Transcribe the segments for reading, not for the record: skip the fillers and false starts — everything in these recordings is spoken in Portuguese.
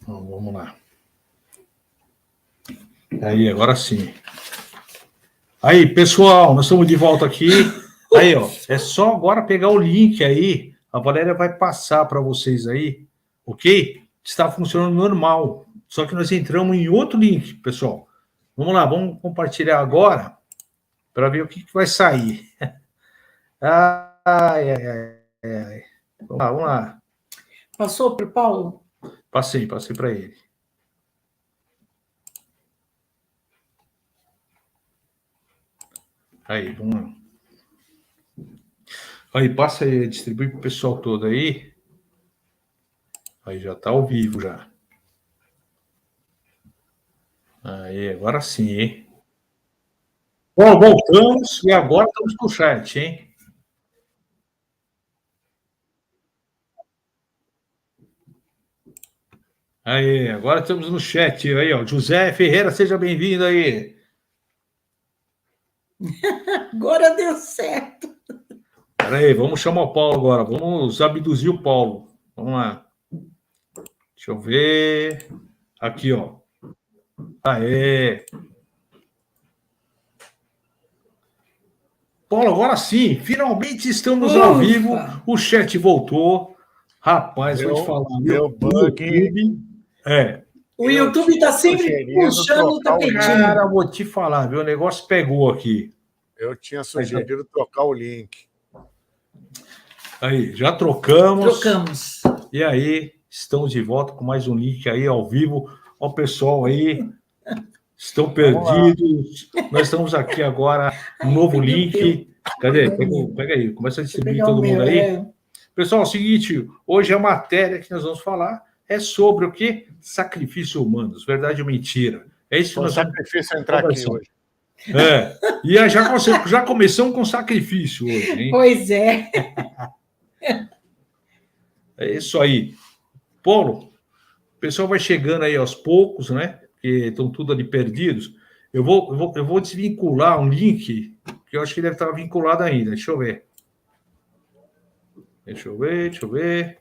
Então, vamos lá. Aí, agora sim. Aí, pessoal, nós estamos de volta aqui. Aí, ó, é só agora pegar o link aí. A Valéria vai passar para vocês aí, ok? Está funcionando normal. Só que nós entramos em outro link, pessoal. Vamos lá, vamos compartilhar agora para ver o que vai sair. Ai, ai, ai, ai. Vamos lá. Passou para o Paulo? Passei para ele. Aí, vamos lá. Aí, passa aí, distribui para o pessoal todo aí. Aí já está ao vivo já. Aí, agora sim, hein? Bom, voltamos e agora estamos com o chat, hein? Aí, agora estamos no chat aí, ó. José Ferreira, seja bem-vindo aí. Agora deu certo. Peraí, vamos chamar o Paulo agora. Vamos abduzir o Paulo. Vamos lá. Deixa eu ver. Aqui, ó. Aê. Paulo, agora sim. Finalmente estamos ao vivo. O chat voltou. Rapaz, vou te falar. Meu bug. YouTube, o YouTube está sempre puxando o tapetinho. Cara, vou te falar, viu? O negócio pegou aqui. Eu tinha sugerido trocar o link. Aí, já trocamos. Trocamos. E aí, estamos de volta com mais um link aí ao vivo. Ó, o pessoal aí, estão perdidos. Nós estamos aqui agora, um novo link. Cadê? Pega aí, começa a distribuir todo mundo aí. Pessoal, é o seguinte, hoje a matéria que nós vamos falar é sobre o quê? Sacrifício humanos, verdade ou mentira. É isso que nós vamos... sacrifício entrar aqui hoje. E já começamos com sacrifício hoje, hein? Pois é. É isso aí. Paulo, o pessoal vai chegando aí aos poucos, né? Porque estão tudo ali perdidos. Eu vou desvincular um link, que eu acho que deve estar vinculado ainda. Deixa eu ver. Deixa eu ver.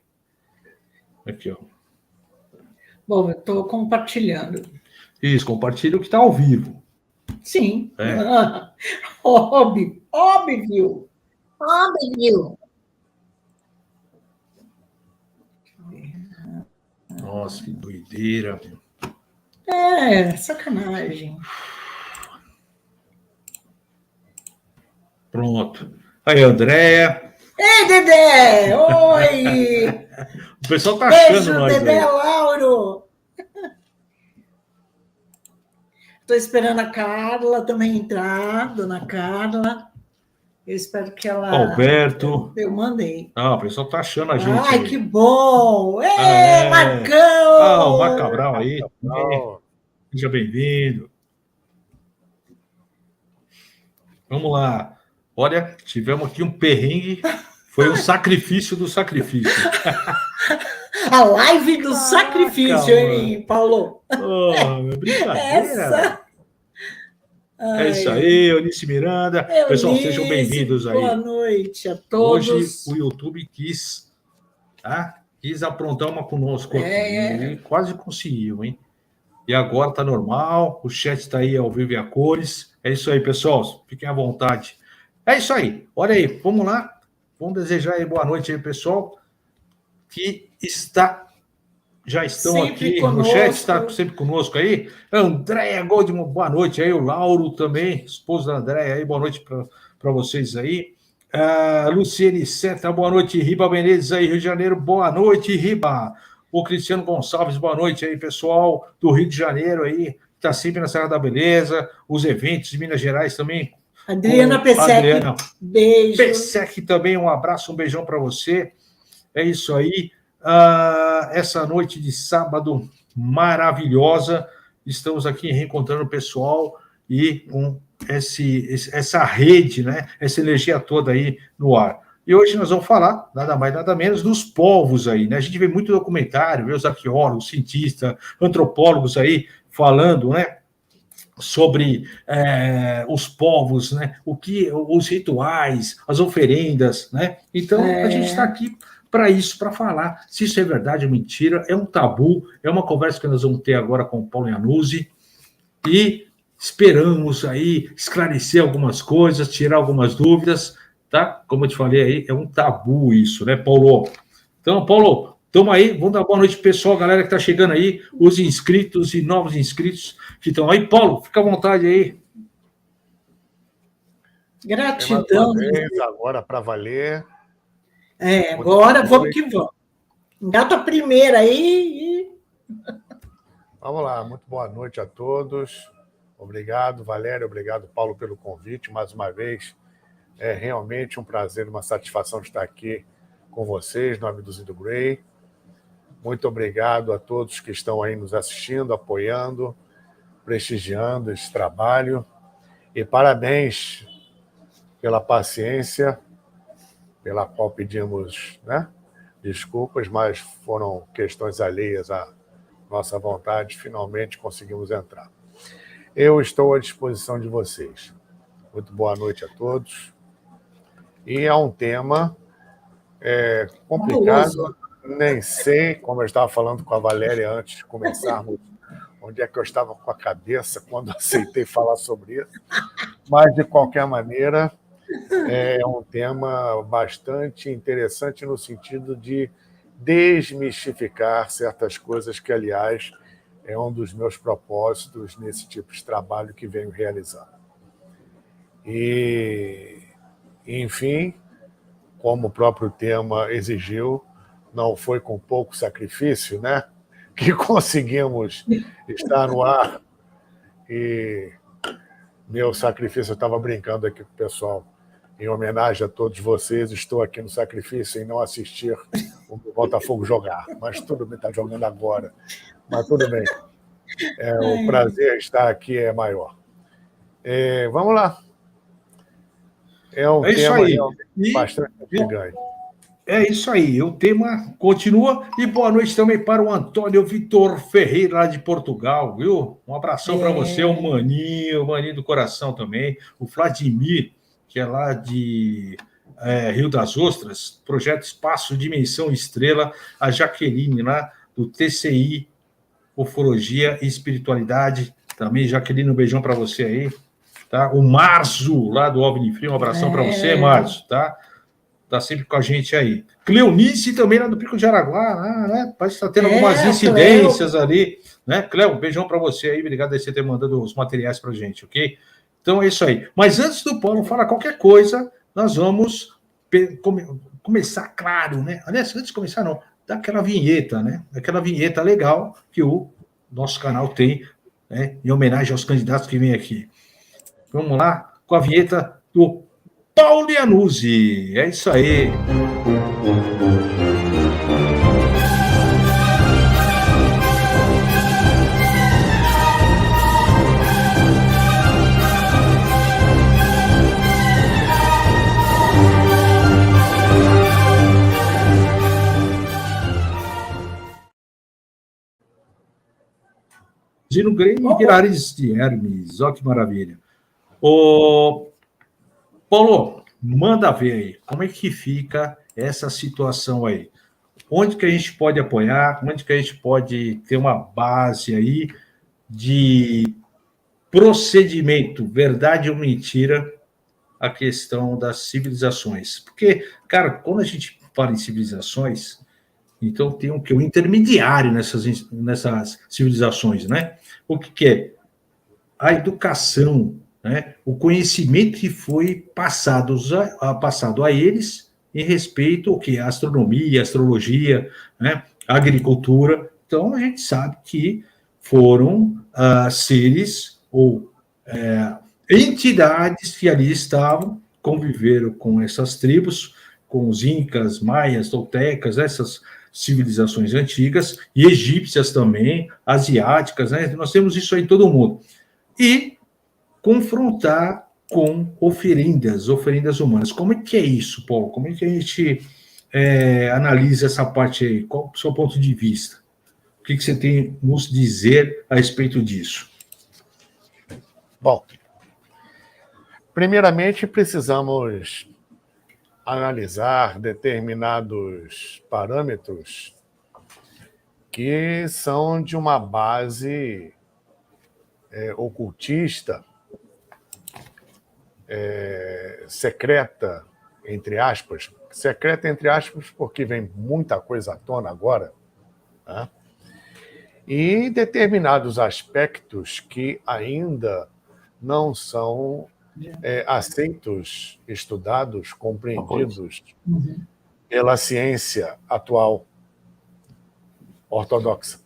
Aqui, ó. Bom, eu estou compartilhando. Isso, compartilha o que está ao vivo. Sim. Óbvio. Nossa, que doideira. Sacanagem. Pronto. Aí, Andréia. Ei, Dedé! Oi! O pessoal tá achando nós Dedé, aí. Lauro! Estou esperando a Carla também entrar, dona Carla. Eu espero que ela... Alberto. Eu mandei. O pessoal tá achando a gente. Ai, aí. que bom! Marcão! O Marco Cabral aí. Seja bem-vindo. Vamos lá. Olha, tivemos aqui um perrengue. Foi um sacrifício do sacrifício. A live do sacrifício, hein, Paulo? Brincadeira. É isso aí, Eunice Miranda. Pessoal, sejam bem-vindos aí. Boa noite a todos. Hoje o YouTube quis aprontar uma conosco aqui. E quase conseguiu, hein? E agora tá normal, o chat está aí ao vivo e a cores. É isso aí, pessoal. Fiquem à vontade. É isso aí. Olha aí, vamos lá. Vamos desejar aí boa noite aí, pessoal, que já estão sempre aqui conosco. No chat, está sempre conosco aí. Andréia Goldman, boa noite aí. O Lauro também, esposo da Andréia aí, boa noite para vocês aí. Luciene Seta, boa noite. Riba Menezes aí, Rio de Janeiro, boa noite, Riba. O Cristiano Gonçalves, boa noite aí, pessoal do Rio de Janeiro aí, está sempre na Serra da Beleza, os eventos de Minas Gerais também. Adriana Pesek, beijo. Pesek também, um abraço, um beijão para você. É isso aí. Essa noite de sábado maravilhosa, estamos aqui reencontrando o pessoal e com essa rede, né? Essa energia toda aí no ar. E hoje nós vamos falar, nada mais, nada menos, dos povos aí, né? A gente vê muito documentário, vê os arqueólogos, cientistas, antropólogos aí falando, né? Sobre os povos, né? Os rituais, as oferendas, né? Então, a gente está aqui para isso, para falar se isso é verdade ou mentira. É um tabu, é uma conversa que nós vamos ter agora com o Paulo Iannuzzi e esperamos aí esclarecer algumas coisas, tirar algumas dúvidas, tá? Como eu te falei aí, é um tabu isso, né, Paulo? Então, Paulo, estamos aí, vamos dar boa noite pro pessoal, galera que está chegando aí, os inscritos e novos inscritos que estão aí. Paulo, fica à vontade aí. Gratidão. Agora para valer. Agora vamos que vamos. Engata a primeira aí. Vamos lá, muito boa noite a todos. Obrigado, Valéria, obrigado, Paulo, pelo convite. Mais uma vez, é realmente um prazer, uma satisfação de estar aqui com vocês, no Abduzindo Grey. Muito obrigado a todos que estão aí nos assistindo, apoiando, prestigiando esse trabalho. E parabéns pela paciência, pela qual pedimos, né, desculpas, mas foram questões alheias à nossa vontade. Finalmente conseguimos entrar. Eu estou à disposição de vocês. Muito boa noite a todos. E é um tema complicado. Nem sei, como eu estava falando com a Valéria antes de começarmos, onde é que eu estava com a cabeça quando aceitei falar sobre isso. Mas, de qualquer maneira, é um tema bastante interessante no sentido de desmistificar certas coisas que, aliás, é um dos meus propósitos nesse tipo de trabalho que venho realizando. E, enfim, como o próprio tema exigiu, não foi com pouco sacrifício, né, que conseguimos estar no ar. E meu sacrifício, eu estava brincando aqui com o pessoal, em homenagem a todos vocês, estou aqui no sacrifício em não assistir o Botafogo jogar, mas tudo bem, está jogando agora, mas tudo bem. O prazer estar aqui é maior. Vamos lá. É um tema realmente bastante gigante. É isso aí, o tema continua. E boa noite também para o Antônio Vitor Ferreira, lá de Portugal, viu? Um abração para você, o maninho do coração também. O Vladimir, que é lá de Rio das Ostras, Projeto Espaço Dimensão Estrela. A Jaqueline, lá do TCI, Ufologia e Espiritualidade. Também, Jaqueline, um beijão para você aí. Tá? O Marzo, lá do OVNI Frio, um abração para você, Marzo, tá? Tá sempre com a gente aí. Cleonice também lá do Pico de Araguá, né? Parece que está tendo algumas incidências ali, né? Cleo, um beijão para você aí, obrigado por você ter mandado os materiais para a gente, ok? Então é isso aí. Mas antes do Paulo falar qualquer coisa, nós vamos começar, claro, né? Aliás, antes de começar, não, daquela vinheta, né? Aquela vinheta legal que o nosso canal tem, né? Em homenagem aos candidatos que vêm aqui. Vamos lá com a vinheta do Paulo Iannuzzi. É isso aí. Zino Grey e Pirares de Hermes. Olha que maravilha. Paulo, manda ver aí. Como é que fica essa situação aí? Onde que a gente pode apoiar? Onde que a gente pode ter uma base aí de procedimento, verdade ou mentira, a questão das civilizações? Porque, cara, quando a gente fala em civilizações, então tem o intermediário nessas civilizações, né? O que é? A educação, né? O conhecimento que foi passado a eles em respeito ao que? A astronomia, a astrologia, né? A agricultura. Então, a gente sabe que foram seres ou entidades que ali estavam, conviveram com essas tribos, com os incas, maias, toltecas, essas civilizações antigas, e egípcias também, asiáticas, né? Nós temos isso aí em todo mundo. E confrontar com oferendas humanas. Como é que é isso, Paulo? Como é que a gente analisa essa parte aí? Qual é o seu ponto de vista? O que você tem a nos dizer a respeito disso? Bom, primeiramente precisamos analisar determinados parâmetros que são de uma base ocultista, secreta, entre aspas. Secreta, entre aspas, porque vem muita coisa à tona agora, né? E determinados aspectos que ainda não são aceitos, estudados, compreendidos pela ciência atual ortodoxa,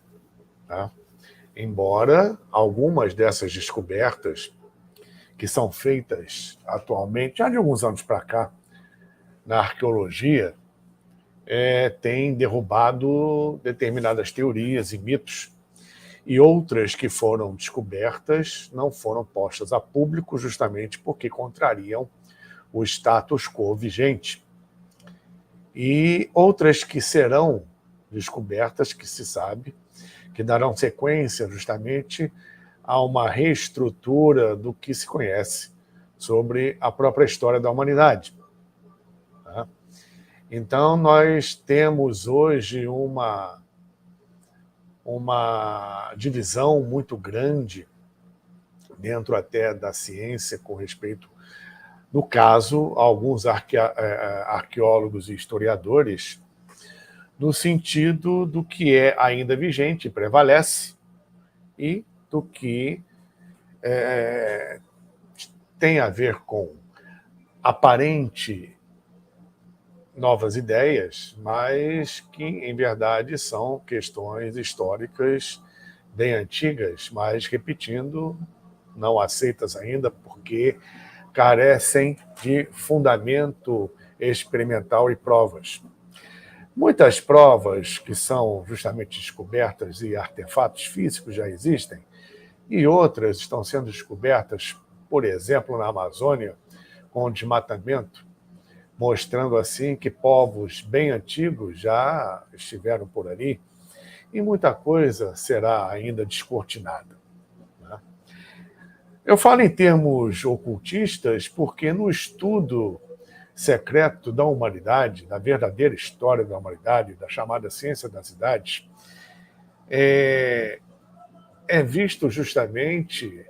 tá? Embora algumas dessas descobertas que são feitas atualmente, já de alguns anos para cá, na arqueologia, têm derrubado determinadas teorias e mitos, e outras que foram descobertas não foram postas a público justamente porque contrariam o status quo vigente. E outras que serão descobertas, que se sabe, que darão sequência justamente a uma reestrutura do que se conhece sobre a própria história da humanidade. Tá? Então, nós temos hoje uma divisão muito grande dentro até da ciência com respeito, no caso, a alguns arqueólogos e historiadores, no sentido do que é ainda vigente, prevalece, e do que tem a ver com aparente novas ideias, mas que, em verdade, são questões históricas bem antigas, mas, repetindo, não aceitas ainda porque carecem de fundamento experimental e provas. Muitas provas que são justamente descobertas e artefatos físicos já existem, e outras estão sendo descobertas, por exemplo, na Amazônia, com o desmatamento, mostrando assim que povos bem antigos já estiveram por ali, e muita coisa será ainda descortinada. Eu falo em termos ocultistas porque no estudo secreto da humanidade, da verdadeira história da humanidade, da chamada ciência das idades, é visto justamente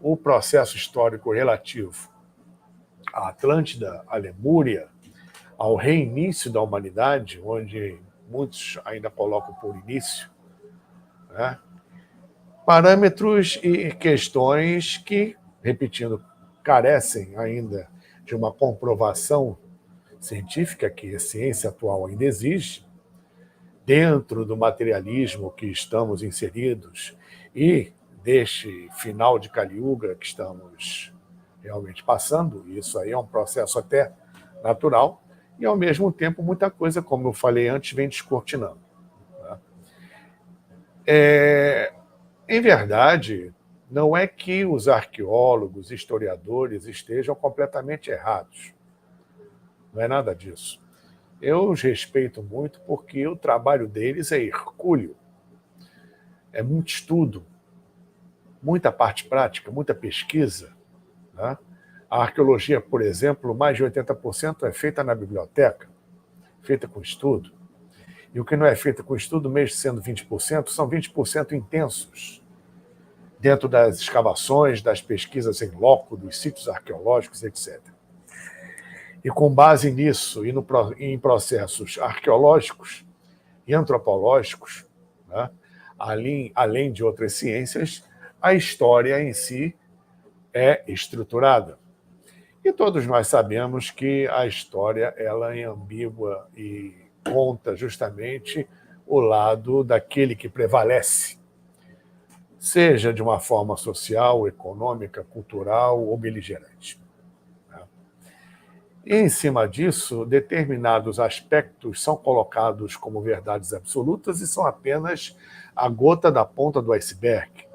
o processo histórico relativo à Atlântida, à Lemúria, ao reinício da humanidade, onde muitos ainda colocam por início, né? Parâmetros e questões que, repetindo, carecem ainda de uma comprovação científica que a ciência atual ainda exige, dentro do materialismo que estamos inseridos e deste final de Kali Yuga que estamos realmente passando, isso aí é um processo até natural, e ao mesmo tempo muita coisa, como eu falei antes, vem descortinando. Em verdade, não é que os arqueólogos, historiadores estejam completamente errados. Não é nada disso. Eu os respeito muito porque o trabalho deles é hercúleo. É muito estudo, muita parte prática, muita pesquisa, né? A arqueologia, por exemplo, mais de 80% é feita na biblioteca, feita com estudo. E o que não é feito com estudo, mesmo sendo 20%, são 20% intensos, dentro das escavações, das pesquisas em loco, dos sítios arqueológicos, etc. E com base nisso e em processos arqueológicos e antropológicos, né, além de outras ciências, a história em si é estruturada. E todos nós sabemos que a história ela é ambígua e conta justamente o lado daquele que prevalece, seja de uma forma social, econômica, cultural ou beligerante. E, em cima disso, determinados aspectos são colocados como verdades absolutas e são apenas a gota da ponta do iceberg,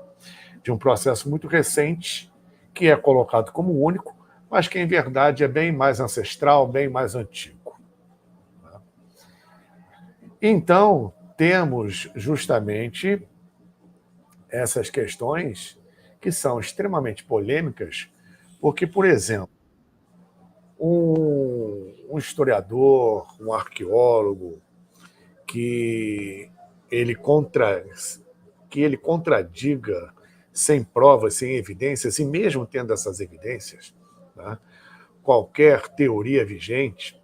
de um processo muito recente, que é colocado como único, mas que, em verdade, é bem mais ancestral, bem mais antigo. Então, temos justamente essas questões que são extremamente polêmicas, porque, por exemplo, um historiador, um arqueólogo, que ele contradiga sem provas, sem evidências, e mesmo tendo essas evidências, né, qualquer teoria vigente,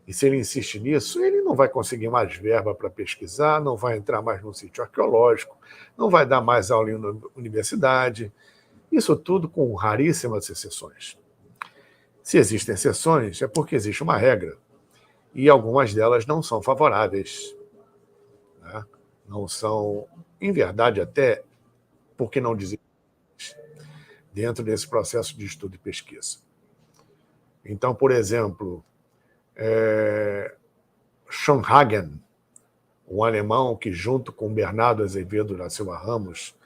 e se ele insiste nisso, ele não vai conseguir mais verba para pesquisar, não vai entrar mais no sítio arqueológico, não vai dar mais aula em universidade, isso tudo com raríssimas exceções. Se existem exceções, é porque existe uma regra, e algumas delas não são favoráveis, né? Não são, em verdade, até porque não dizem dentro desse processo de estudo e pesquisa. Então, por exemplo, Schönhagen, um alemão que, junto com Bernardo Azevedo da Silva Ramos,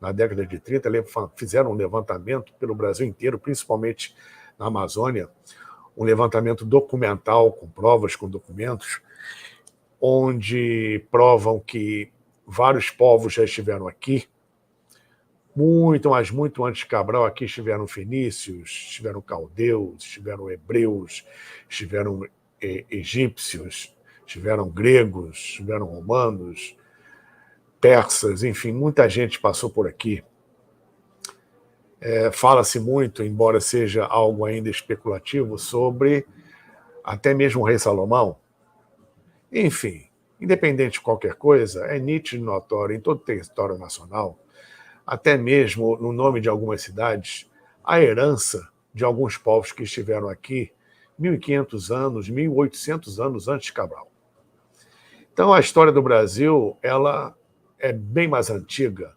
na década de 30, fizeram um levantamento pelo Brasil inteiro, principalmente na Amazônia, um levantamento documental, com provas, com documentos, onde provam que vários povos já estiveram aqui, muito, mas muito antes de Cabral, aqui estiveram fenícios, estiveram caldeus, estiveram hebreus, estiveram egípcios, estiveram gregos, estiveram romanos, persas, enfim, muita gente passou por aqui. Fala-se muito, embora seja algo ainda especulativo, sobre até mesmo o rei Salomão. Enfim, independente de qualquer coisa, é nítido e notório em todo o território nacional, até mesmo no nome de algumas cidades, a herança de alguns povos que estiveram aqui 1.500 anos, 1.800 anos antes de Cabral. Então, a história do Brasil ela é bem mais antiga.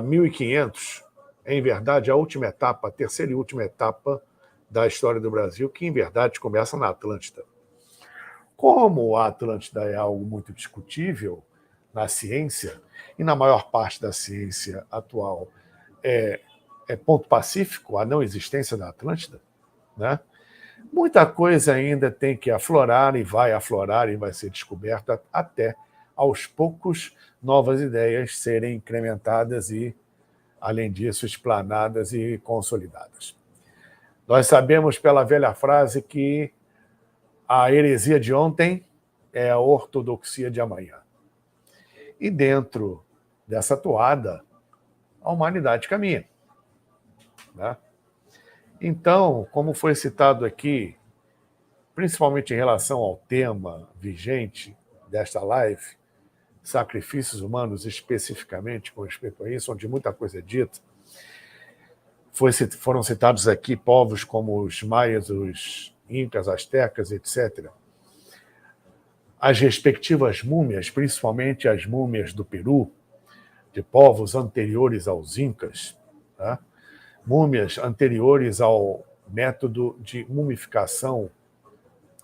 1500 é, em verdade, a última etapa, a terceira e última etapa da história do Brasil, que, em verdade, começa na Atlântida. Como a Atlântida é algo muito discutível na ciência, e na maior parte da ciência atual é ponto pacífico a não existência da Atlântida, né? Muita coisa ainda tem que aflorar e vai ser descoberta até, aos poucos, novas ideias serem incrementadas e, além disso, explanadas e consolidadas. Nós sabemos pela velha frase que a heresia de ontem é a ortodoxia de amanhã. E dentro dessa toada, a humanidade caminha, né? Então, como foi citado aqui, principalmente em relação ao tema vigente desta live, sacrifícios humanos especificamente com respeito a isso, onde muita coisa é dita, foram citados aqui povos como os maias, os incas, astecas, etc. As respectivas múmias, principalmente as múmias do Peru, de povos anteriores aos incas, tá? Múmias anteriores ao método de mumificação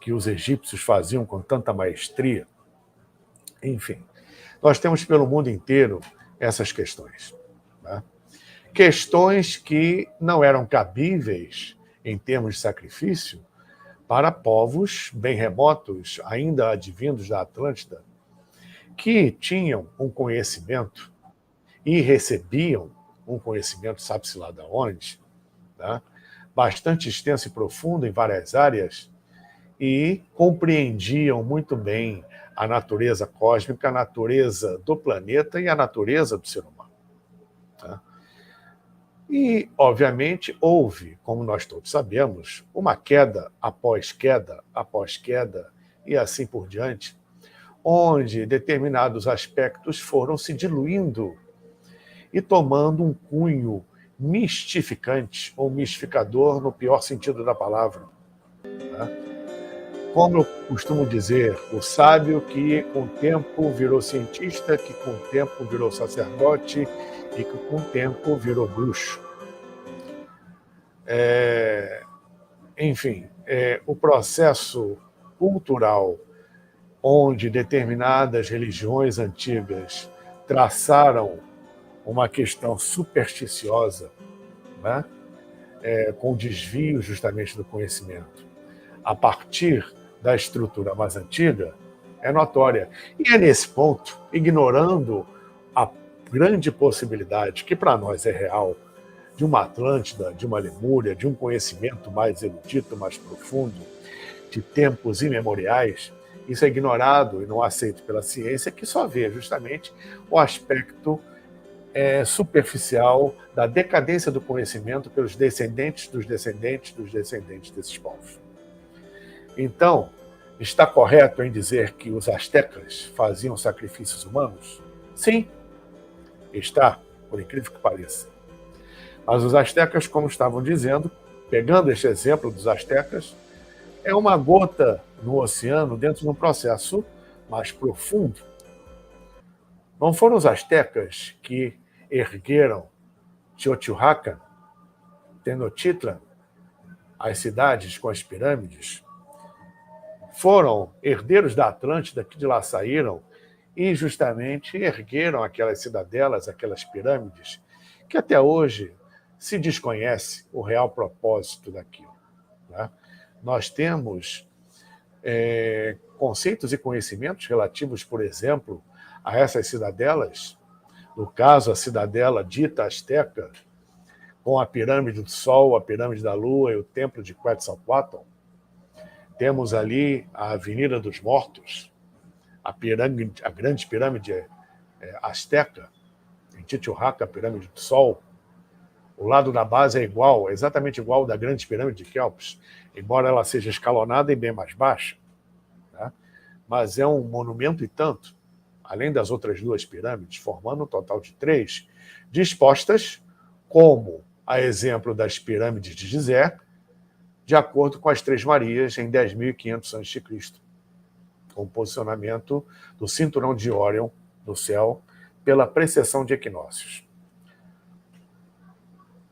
que os egípcios faziam com tanta maestria. Enfim, nós temos pelo mundo inteiro essas questões, tá? Questões que não eram cabíveis em termos de sacrifício para povos bem remotos, ainda advindos da Atlântida, que tinham um conhecimento e recebiam um conhecimento, sabe-se lá de onde, tá? Bastante extenso e profundo em várias áreas, e compreendiam muito bem a natureza cósmica, a natureza do planeta e a natureza do ser humano, tá? E, obviamente, houve, como nós todos sabemos, uma queda após queda, e assim por diante, onde determinados aspectos foram se diluindo e tomando um cunho mistificante ou mistificador no pior sentido da palavra, tá? Como eu costumo dizer, o sábio que com o tempo virou cientista, que com o tempo virou sacerdote e que com o tempo virou bruxo. Enfim, o processo cultural onde determinadas religiões antigas traçaram uma questão supersticiosa, né? Com desvio justamente do conhecimento, a partir da estrutura mais antiga, é notória. E é nesse ponto, ignorando a grande possibilidade, que para nós é real, de uma Atlântida, de uma Lemúria, de um conhecimento mais erudito, mais profundo, de tempos imemoriais, isso é ignorado e não aceito pela ciência, que só vê justamente o aspecto superficial da decadência do conhecimento pelos descendentes dos descendentes dos descendentes desses povos. Então, está correto em dizer que os astecas faziam sacrifícios humanos? Sim, está, por incrível que pareça. Mas os astecas, como estavam dizendo, pegando este exemplo dos astecas, é uma gota no oceano dentro de um processo mais profundo. Não foram os astecas que ergueram Teotihuacan, Tenochtitlan, as cidades com as pirâmides? Foram herdeiros da Atlântida que de lá saíram e justamente ergueram aquelas cidadelas, aquelas pirâmides, que até hoje se desconhece o real propósito daquilo. Né? Nós temos conceitos e conhecimentos relativos, por exemplo, a essas cidadelas. No caso, a cidadela dita asteca, com a pirâmide do Sol, a pirâmide da Lua e o templo de Quetzalcóatl. Temos ali a Avenida dos Mortos, a grande pirâmide asteca, em Titiwaka, a pirâmide do Sol. O lado da base é igual, exatamente igual ao da grande pirâmide de Kelps, embora ela seja escalonada e bem mais baixa. Né? Mas é um monumento e tanto, além das outras duas pirâmides, formando um total de 3, dispostas como a exemplo das pirâmides de Gizé, de acordo com as 3 Marias, em 10.500 a.C., com o posicionamento do cinturão de Órion no céu pela precessão de equinócios.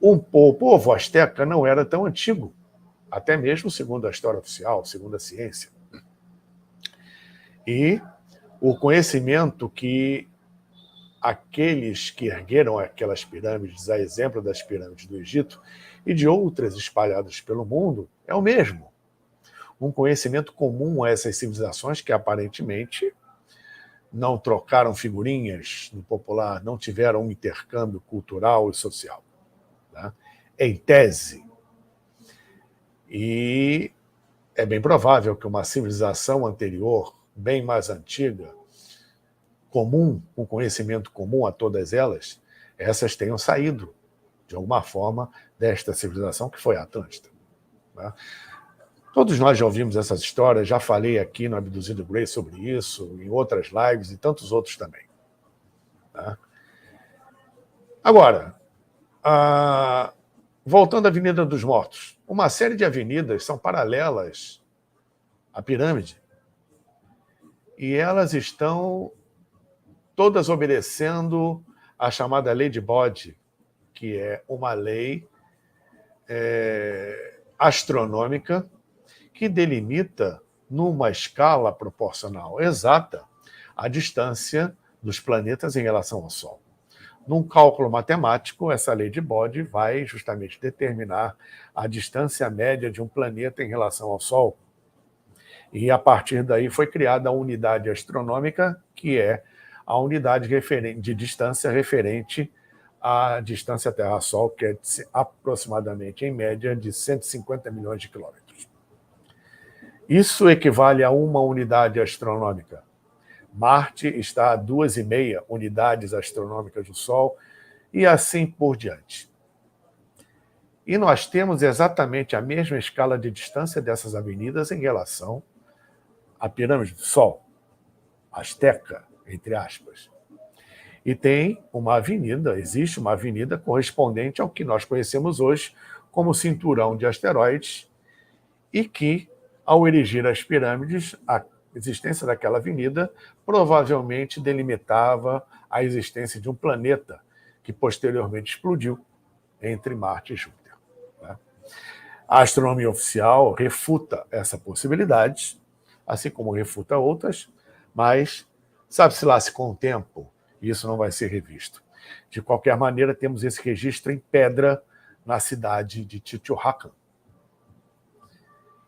O povo asteca não era tão antigo, até mesmo segundo a história oficial, segundo a ciência. E o conhecimento que aqueles que ergueram aquelas pirâmides, a exemplo das pirâmides do Egito e de outras espalhadas pelo mundo, é o mesmo. Um conhecimento comum a essas civilizações que aparentemente não trocaram figurinhas no popular, não tiveram um intercâmbio cultural e social. Né? Em tese. E é bem provável que uma civilização anterior, bem mais antiga, comum, um conhecimento comum a todas elas, essas tenham saído, de alguma forma, desta civilização que foi a Atlântida. Né? Todos nós já ouvimos essas histórias, já falei aqui no Abduzindo Grace sobre isso, em outras lives e tantos outros também. Tá? Agora, voltando à Avenida dos Mortos, uma série de avenidas são paralelas à pirâmide e elas estão todas obedecendo à chamada Lei de Bode, que é uma lei astronômica que delimita, numa escala proporcional exata, a distância dos planetas em relação ao Sol. Num cálculo matemático, essa lei de Bode vai justamente determinar a distância média de um planeta em relação ao Sol. E, a partir daí, foi criada a unidade astronômica, que é a unidade de distância referente à distância Terra-Sol, que é aproximadamente, em média, de 150 milhões de quilômetros. Isso equivale a uma unidade astronômica. Marte está a 2,5 unidades astronômicas do Sol, e assim por diante. E nós temos exatamente a mesma escala de distância dessas avenidas em relação à pirâmide do Sol, asteca, entre aspas. E tem uma avenida, existe uma avenida correspondente ao que nós conhecemos hoje como cinturão de asteroides, e que, ao erigir as pirâmides, a existência daquela avenida provavelmente delimitava a existência de um planeta que posteriormente explodiu entre Marte e Júpiter. A astronomia oficial refuta essa possibilidade, assim como refuta outras, mas sabe-se lá se com o tempo isso não vai ser revisto. De qualquer maneira, temos esse registro em pedra na cidade de Teotihuacan.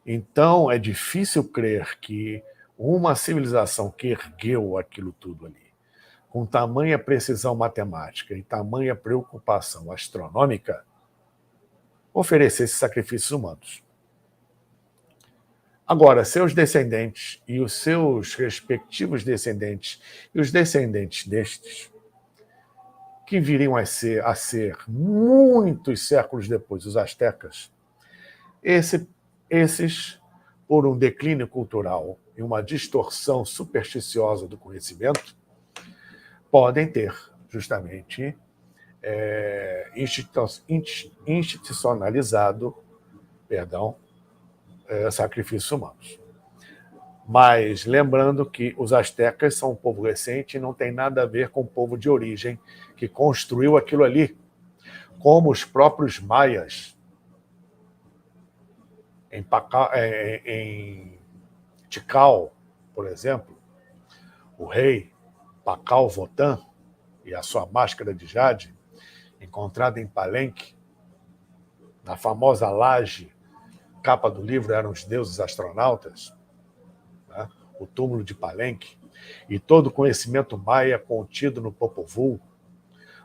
Então, é difícil crer que uma civilização que ergueu aquilo tudo ali, com tamanha precisão matemática e tamanha preocupação astronômica, oferecesse sacrifícios humanos. Agora, seus descendentes e os seus respectivos descendentes e os descendentes destes, que viriam a ser muitos séculos depois os astecas, esses, por um declínio cultural e uma distorção supersticiosa do conhecimento, podem ter justamente institucionalizado, sacrifícios humanos. Mas lembrando que os astecas são um povo recente e não tem nada a ver com o povo de origem que construiu aquilo ali, como os próprios maias em Tikal, por exemplo, o rei Pakal Votan e a sua máscara de jade, encontrada em Palenque, na famosa laje, capa do livro eram os deuses astronautas, né? O túmulo de Palenque, e todo o conhecimento maia contido no Popol Vuh,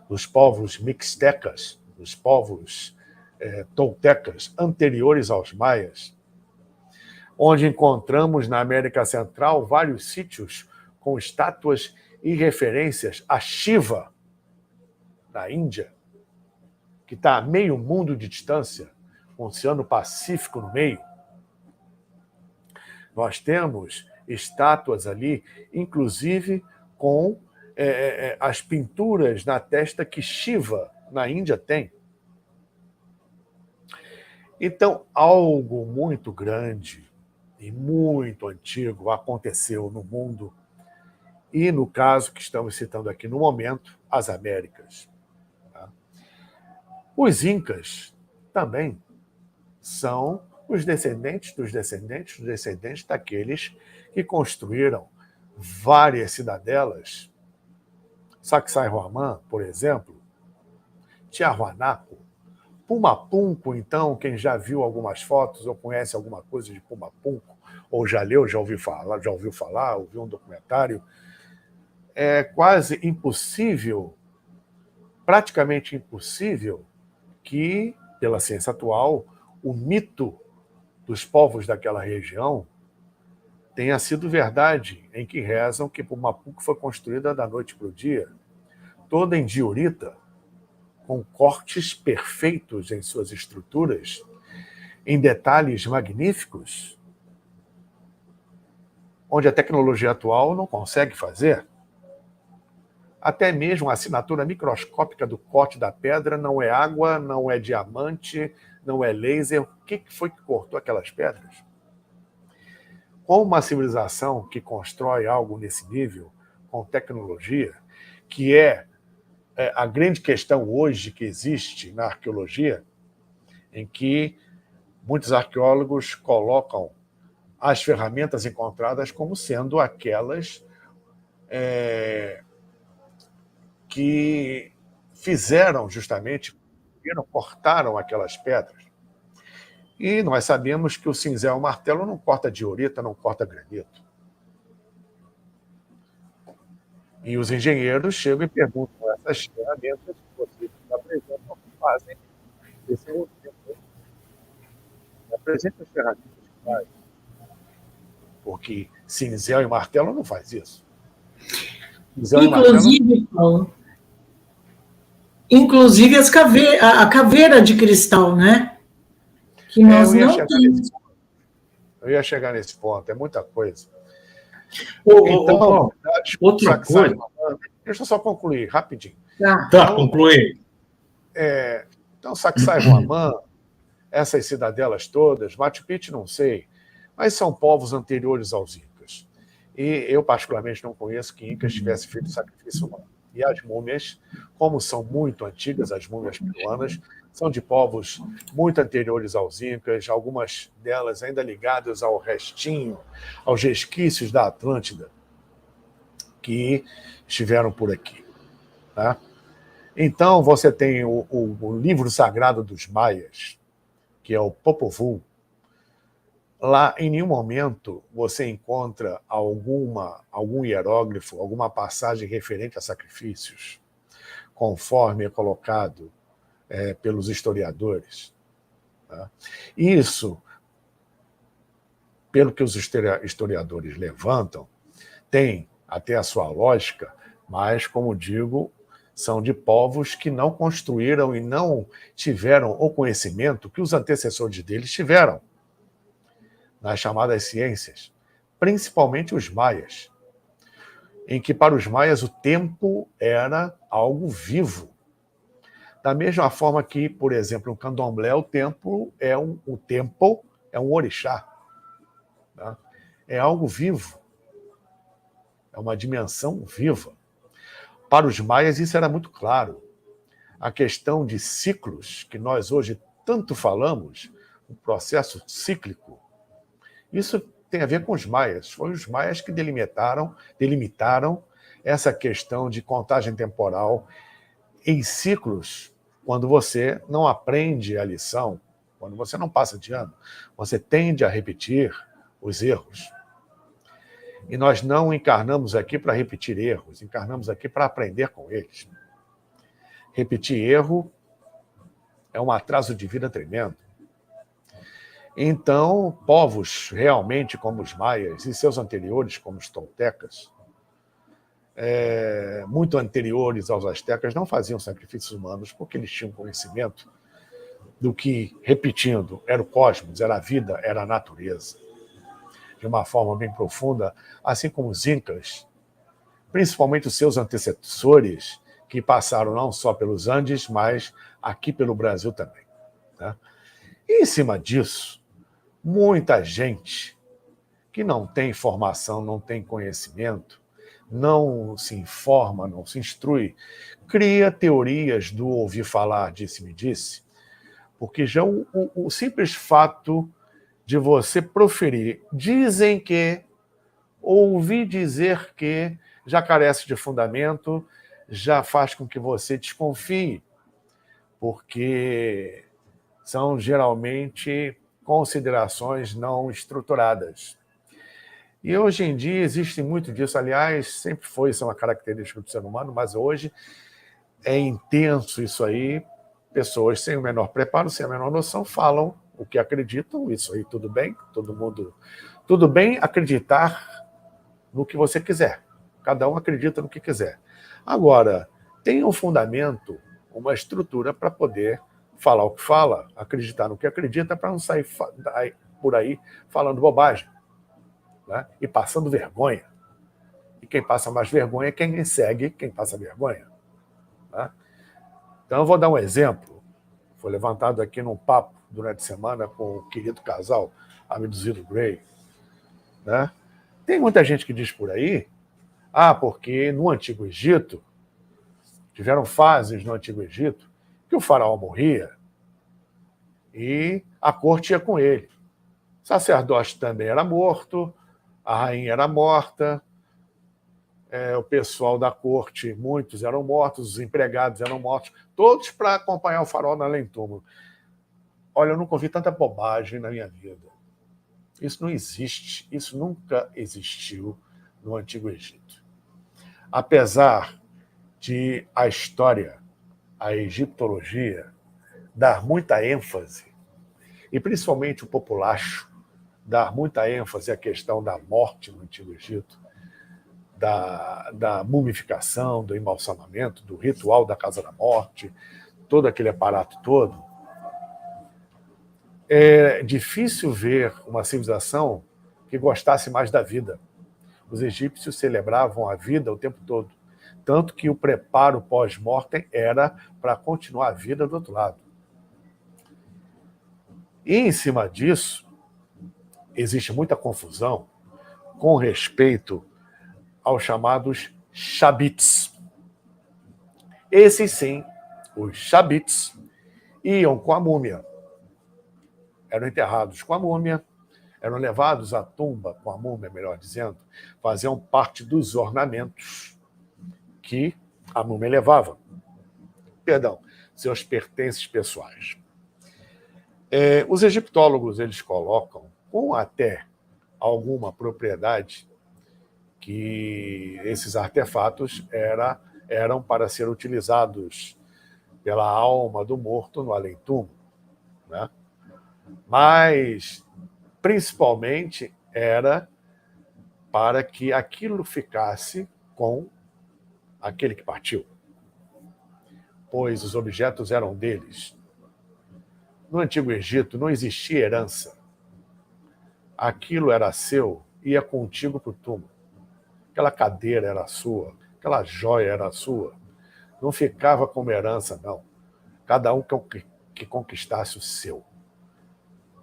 dos povos mixtecas, dos povos toltecas anteriores aos maias, onde encontramos na América Central vários sítios com estátuas e referências a Shiva, na Índia, que está a meio mundo de distância, com o Oceano Pacífico no meio. Nós temos estátuas ali, inclusive com as pinturas na testa que Shiva, na Índia, tem. Então, algo muito grande e muito antigo aconteceu no mundo e, no caso que estamos citando aqui no momento, as Américas. Tá? Os Incas também são os descendentes dos descendentes dos descendentes daqueles que construíram várias cidadelas. Sacsayhuamán, por exemplo, Tiahuanaco, Pumapunco, então, quem já viu algumas fotos ou conhece alguma coisa de Pumapunco, ou já leu, já ouviu falar, ouviu um documentário, é quase impossível, praticamente impossível, que, pela ciência atual, o mito dos povos daquela região tenha sido verdade, em que rezam que Pumapunco foi construída da noite para o dia, toda em diorita, com cortes perfeitos em suas estruturas, em detalhes magníficos, onde a tecnologia atual não consegue fazer. Até mesmo a assinatura microscópica do corte da pedra não é água, não é diamante, não é laser. O que foi que cortou aquelas pedras? Com uma civilização que constrói algo nesse nível, com tecnologia, que é a grande questão hoje que existe na arqueologia, em que muitos arqueólogos colocam as ferramentas encontradas como sendo aquelas que fizeram justamente, cortaram aquelas pedras. E nós sabemos que o cinzel e o martelo não corta diorita, não corta granito. E os engenheiros chegam e perguntam essas ferramentas que vocês apresentam, o que fazem esse movimento. Apresentem as ferramentas que fazem. Porque cinzel e martelo não faz isso. Inclusive, Paulo, inclusive a caveira de cristal, né? Que nós não temos. Eu ia chegar nesse ponto, é muita coisa. Então, outra coisa. Deixa eu só concluir, rapidinho. Tá, concluí. Então, Sacsayhuamán, essas cidadelas todas, Machu Picchu não sei, mas são povos anteriores aos Incas. E eu, particularmente, não conheço que Incas tivesse feito sacrifício humano. E as múmias, como são muito antigas, as múmias peruanas, são de povos muito anteriores aos Incas, algumas delas ainda ligadas ao restinho, aos resquícios da Atlântida, que estiveram por aqui. Tá? Então, você tem o livro sagrado dos maias, que é o Popol Vuh. Lá, em nenhum momento, você encontra algum hieróglifo, alguma passagem referente a sacrifícios, conforme é colocado pelos historiadores. Né? Isso, pelo que os historiadores levantam, tem até a sua lógica, mas, como digo, são de povos que não construíram e não tiveram o conhecimento que os antecessores deles tiveram nas chamadas ciências, principalmente os maias, em que para os maias o tempo era algo vivo. Da mesma forma que, por exemplo, no candomblé, o tempo é um orixá. Né? É algo vivo. É uma dimensão viva. Para os maias, isso era muito claro. A questão de ciclos, que nós hoje tanto falamos, o processo cíclico, isso tem a ver com os maias. Foram os maias que delimitaram essa questão de contagem temporal em ciclos, quando você não aprende a lição, quando você não passa de ano, você tende a repetir os erros. E nós não encarnamos aqui para repetir erros, encarnamos aqui para aprender com eles. Repetir erro é um atraso de vida tremendo. Então, povos realmente como os maias e seus anteriores, como os toltecas, muito anteriores aos astecas, não faziam sacrifícios humanos porque eles tinham conhecimento do que, repetindo, era o cosmos, era a vida, era a natureza. De uma forma bem profunda, assim como os incas, principalmente os seus antecessores, que passaram não só pelos Andes, mas aqui pelo Brasil também. Né? E, em cima disso, muita gente que não tem formação, não tem conhecimento, não se informa, não se instrui, cria teorias do ouvir falar, disse-me-disse, porque já o simples fato de você proferir dizem que, ouvir dizer que, já carece de fundamento, já faz com que você desconfie, porque são geralmente considerações não estruturadas. E hoje em dia existe muito disso, aliás, sempre foi, isso é uma característica do ser humano, mas hoje é intenso isso aí, pessoas sem o menor preparo, sem a menor noção, falam o que acreditam, isso aí tudo bem, todo mundo, tudo bem acreditar no que você quiser, cada um acredita no que quiser. Agora, tem um fundamento, uma estrutura para poder falar o que fala, acreditar no que acredita, para não sair por aí falando bobagem, né? E passando vergonha. E quem passa mais vergonha é quem segue quem passa vergonha. Né? Então, eu vou dar um exemplo. Foi levantado aqui num papo durante a semana com o querido casal Abduzido Gray. Né? Tem muita gente que diz por aí, porque no Antigo Egito, tiveram fases no Antigo Egito, que o faraó morria e a corte ia com ele. O sacerdote também era morto, a rainha era morta, o pessoal da corte, muitos eram mortos, os empregados eram mortos, todos para acompanhar o faraó na além-túmulo. Olha, eu nunca ouvi tanta bobagem na minha vida. Isso não existe, isso nunca existiu no Antigo Egito. Apesar de a história, a egiptologia, dar muita ênfase, e principalmente o populacho, dar muita ênfase à questão da morte no Antigo Egito, da mumificação, do embalsamamento, do ritual da Casa da Morte, todo aquele aparato todo, é difícil ver uma civilização que gostasse mais da vida. Os egípcios celebravam a vida o tempo todo, tanto que o preparo pós-mortem era para continuar a vida do outro lado. E, em cima disso, existe muita confusão com respeito aos chamados Shabits. Esses, sim, os Shabits, iam com a múmia. Eram enterrados com a múmia, eram levados à tumba com a múmia, melhor dizendo, faziam parte dos ornamentos que a múmia levava. Perdão, seus pertences pessoais. Os egiptólogos, eles colocam, com até alguma propriedade, que esses artefatos eram para ser utilizados pela alma do morto no além-túmulo, né? Mas, principalmente, era para que aquilo ficasse com aquele que partiu, pois os objetos eram deles. No Antigo Egito não existia herança. Aquilo era seu, ia contigo para o túmulo. Aquela cadeira era sua, aquela joia era sua. Não ficava como herança, não. Cada um que conquistasse o seu.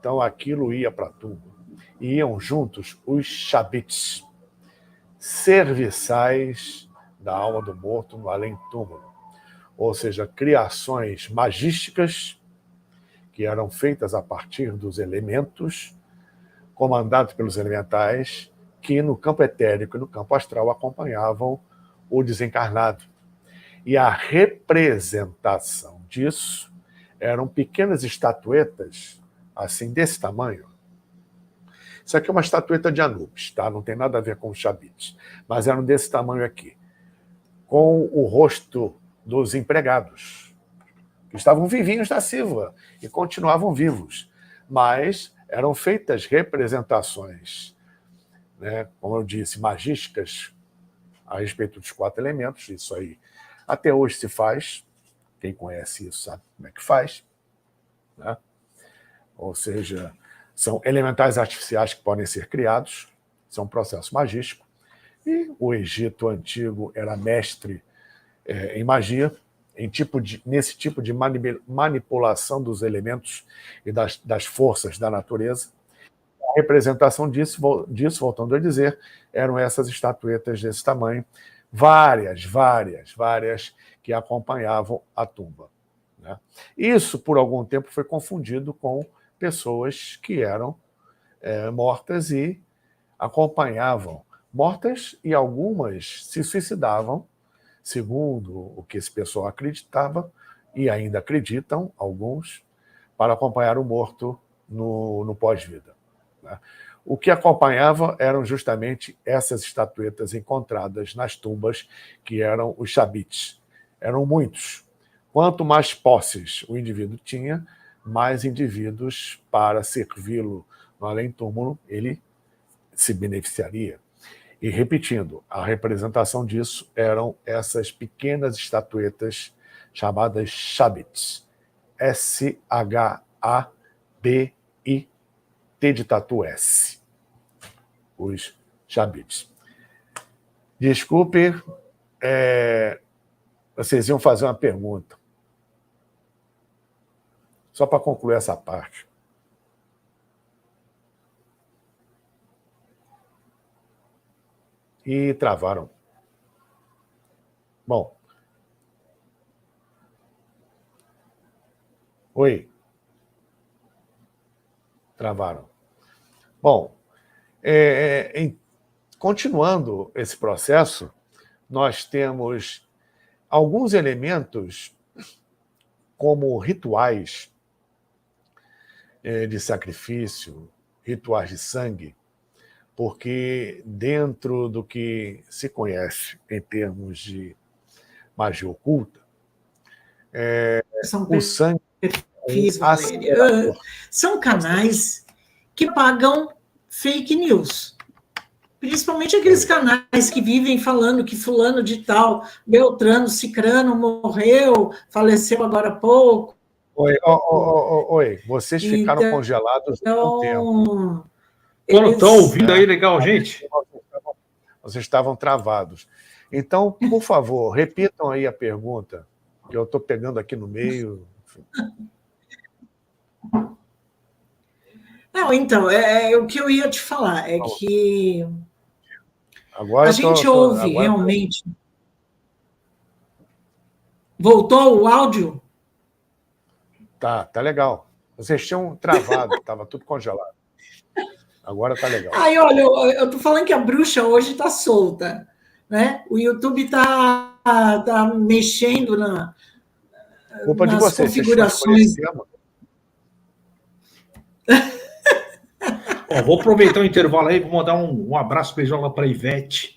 Então aquilo ia para a tumba. E iam juntos os shabits, serviçais da alma do morto no além-túmulo. Ou seja, criações magísticas que eram feitas a partir dos elementos, comandados pelos elementais, que no campo etérico e no campo astral acompanhavam o desencarnado. E a representação disso eram pequenas estatuetas, assim, desse tamanho. Isso aqui é uma estatueta de Anubis, tá? Não tem nada a ver com os Shabits, mas eram desse tamanho aqui, com o rosto dos empregados, que estavam vivinhos da Silva e continuavam vivos, mas eram feitas representações, né, como eu disse, magísticas a respeito dos 4 elementos. Isso aí até hoje se faz, quem conhece isso sabe como é que faz, né? Ou seja, são elementais artificiais que podem ser criados, são um processo magístico, e o Egito antigo era mestre em magia, nesse tipo de manipulação dos elementos e das forças da natureza. A representação disso, voltando a dizer, eram essas estatuetas desse tamanho, várias, que acompanhavam a tumba, né? Isso, por algum tempo, foi confundido com pessoas que eram mortas e acompanhavam. Mortas, e algumas se suicidavam, segundo o que esse pessoal acreditava, e ainda acreditam, alguns, para acompanhar o morto no pós-vida, né? O que acompanhava eram justamente essas estatuetas encontradas nas tumbas, que eram os Shabits. Eram muitos. Quanto mais posses o indivíduo tinha, mais indivíduos para servi-lo no além-túmulo ele se beneficiaria. E, repetindo, a representação disso eram essas pequenas estatuetas chamadas Shabits. S-H-A-B-I-T de tatu S. Os Shabits. Desculpe, vocês iam fazer uma pergunta. Só para concluir essa parte. E travaram. Bom. Oi. Travaram. Bom, continuando esse processo, nós temos alguns elementos como rituais de sacrifício, rituais de sangue, porque dentro do que se conhece em termos de magia oculta, o sangue são canais que pagam fake news. Principalmente aqueles canais que vivem falando que fulano de tal, Beltrano, Cicrano morreu, faleceu agora há pouco. Oi, vocês ficaram congelados há um tempo. Estão ouvindo aí legal, gente? Vocês estavam travados. Então, por favor, repitam aí a pergunta, que eu estou pegando aqui no meio. Não, então, o que eu ia te falar é que agora a gente ouve realmente... Voltou o áudio? Tá legal. Vocês tinham travado, estava tudo congelado. Agora está legal. Aí, olha, eu estou falando que a bruxa hoje está solta, né? O YouTube está mexendo nas culpa de vocês, configurações. Vou aproveitar o intervalo aí, vou mandar um abraço, beijão lá para a Ivete,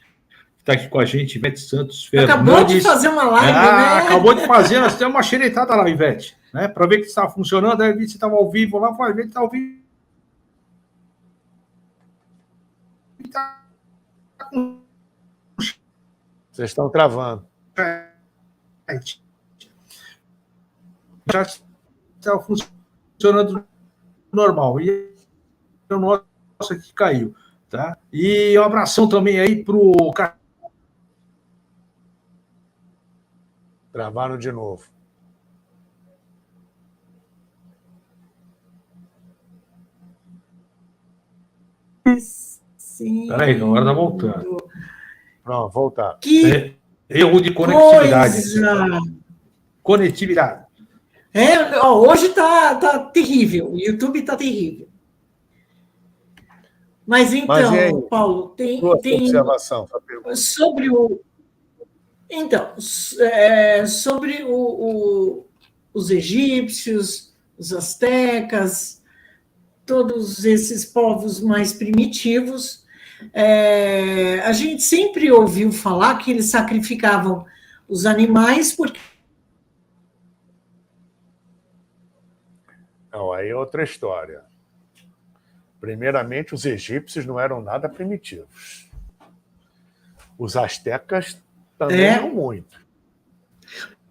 que está aqui com a gente, Ivete Santos Fernandes. Acabou de fazer uma live, né? Acabou de fazer, nós temos uma xeretada lá, Ivete. né? Para ver que estava funcionando, aí vi se estava ao vivo lá, vai ver que está ao vivo. Vocês estão travando. Já estava funcionando normal. E o nosso aqui caiu. Tá? E um abração também aí para o... Travaram de novo. Peraí, agora está voltando. Pronto, voltar. Que erro de conectividade. coisa! Conectividade. Hoje está terrível. O YouTube está terrível. Mas então, aí, Paulo, tem observação, sobre o... Então, sobre os egípcios, os astecas, todos esses povos mais primitivos, a gente sempre ouviu falar que eles sacrificavam os animais porque... Não, aí é outra história. Primeiramente, os egípcios não eram nada primitivos. Os astecas também não muito.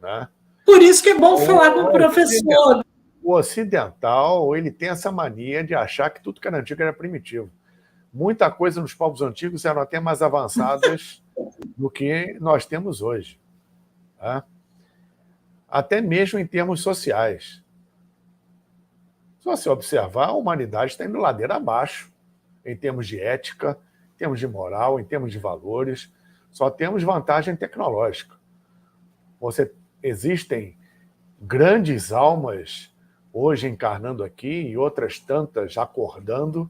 Né? Por isso que é bom falar com o professor. O ocidental, ele tem essa mania de achar que tudo que era antigo era primitivo. Muita coisa nos povos antigos eram até mais avançadas do que nós temos hoje. Tá? Até mesmo em termos sociais. Se você observar, a humanidade está indo ladeira abaixo, em termos de ética, em termos de moral, em termos de valores. Só temos vantagem tecnológica. Existem grandes almas hoje encarnando aqui e outras tantas acordando.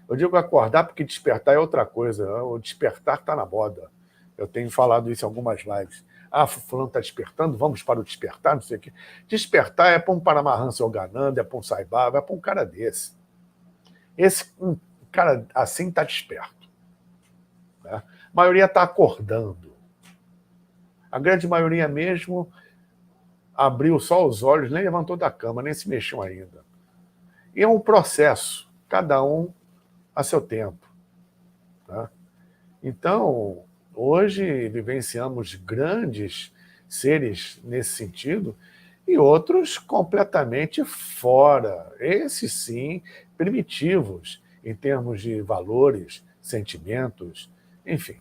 Eu digo acordar porque despertar é outra coisa. O despertar está na moda. Eu tenho falado isso em algumas lives. Fulano está despertando, vamos para o despertar, não sei o quê. Despertar é para um Paramahansa Yogananda, é para um Sai Baba, é para um cara desse. Um cara assim está desperto. Né? A maioria está acordando. A grande maioria mesmo abriu só os olhos, nem levantou da cama, nem se mexeu ainda. E é um processo, cada um a seu tempo. Tá? Então, hoje vivenciamos grandes seres nesse sentido e outros completamente fora. Esses, sim, primitivos em termos de valores, sentimentos, enfim.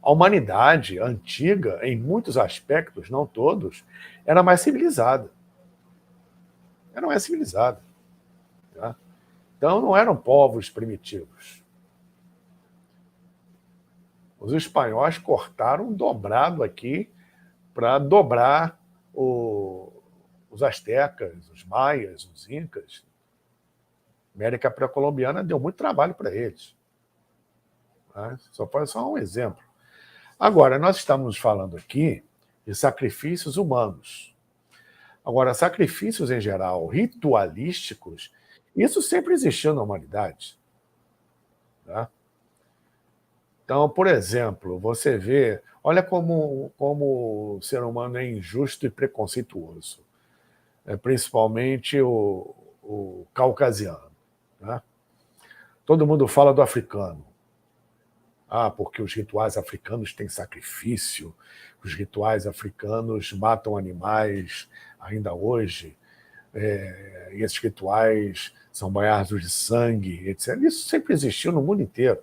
A humanidade antiga, em muitos aspectos, não todos, era mais civilizada. Era mais civilizada. Tá? Então, não eram povos primitivos. Os espanhóis cortaram dobrado aqui para dobrar os astecas, os maias, os incas. A América pré-colombiana deu muito trabalho para eles. Tá? Só um exemplo. Agora, nós estamos falando aqui de sacrifícios humanos. Agora, sacrifícios em geral, ritualísticos, isso sempre existiu na humanidade. Tá? Então, por exemplo, você vê, olha como o ser humano é injusto e preconceituoso, principalmente o caucasiano. Né? Todo mundo fala do africano. Porque os rituais africanos têm sacrifício, os rituais africanos matam animais ainda hoje, e esses rituais são banhados de sangue, etc. Isso sempre existiu no mundo inteiro.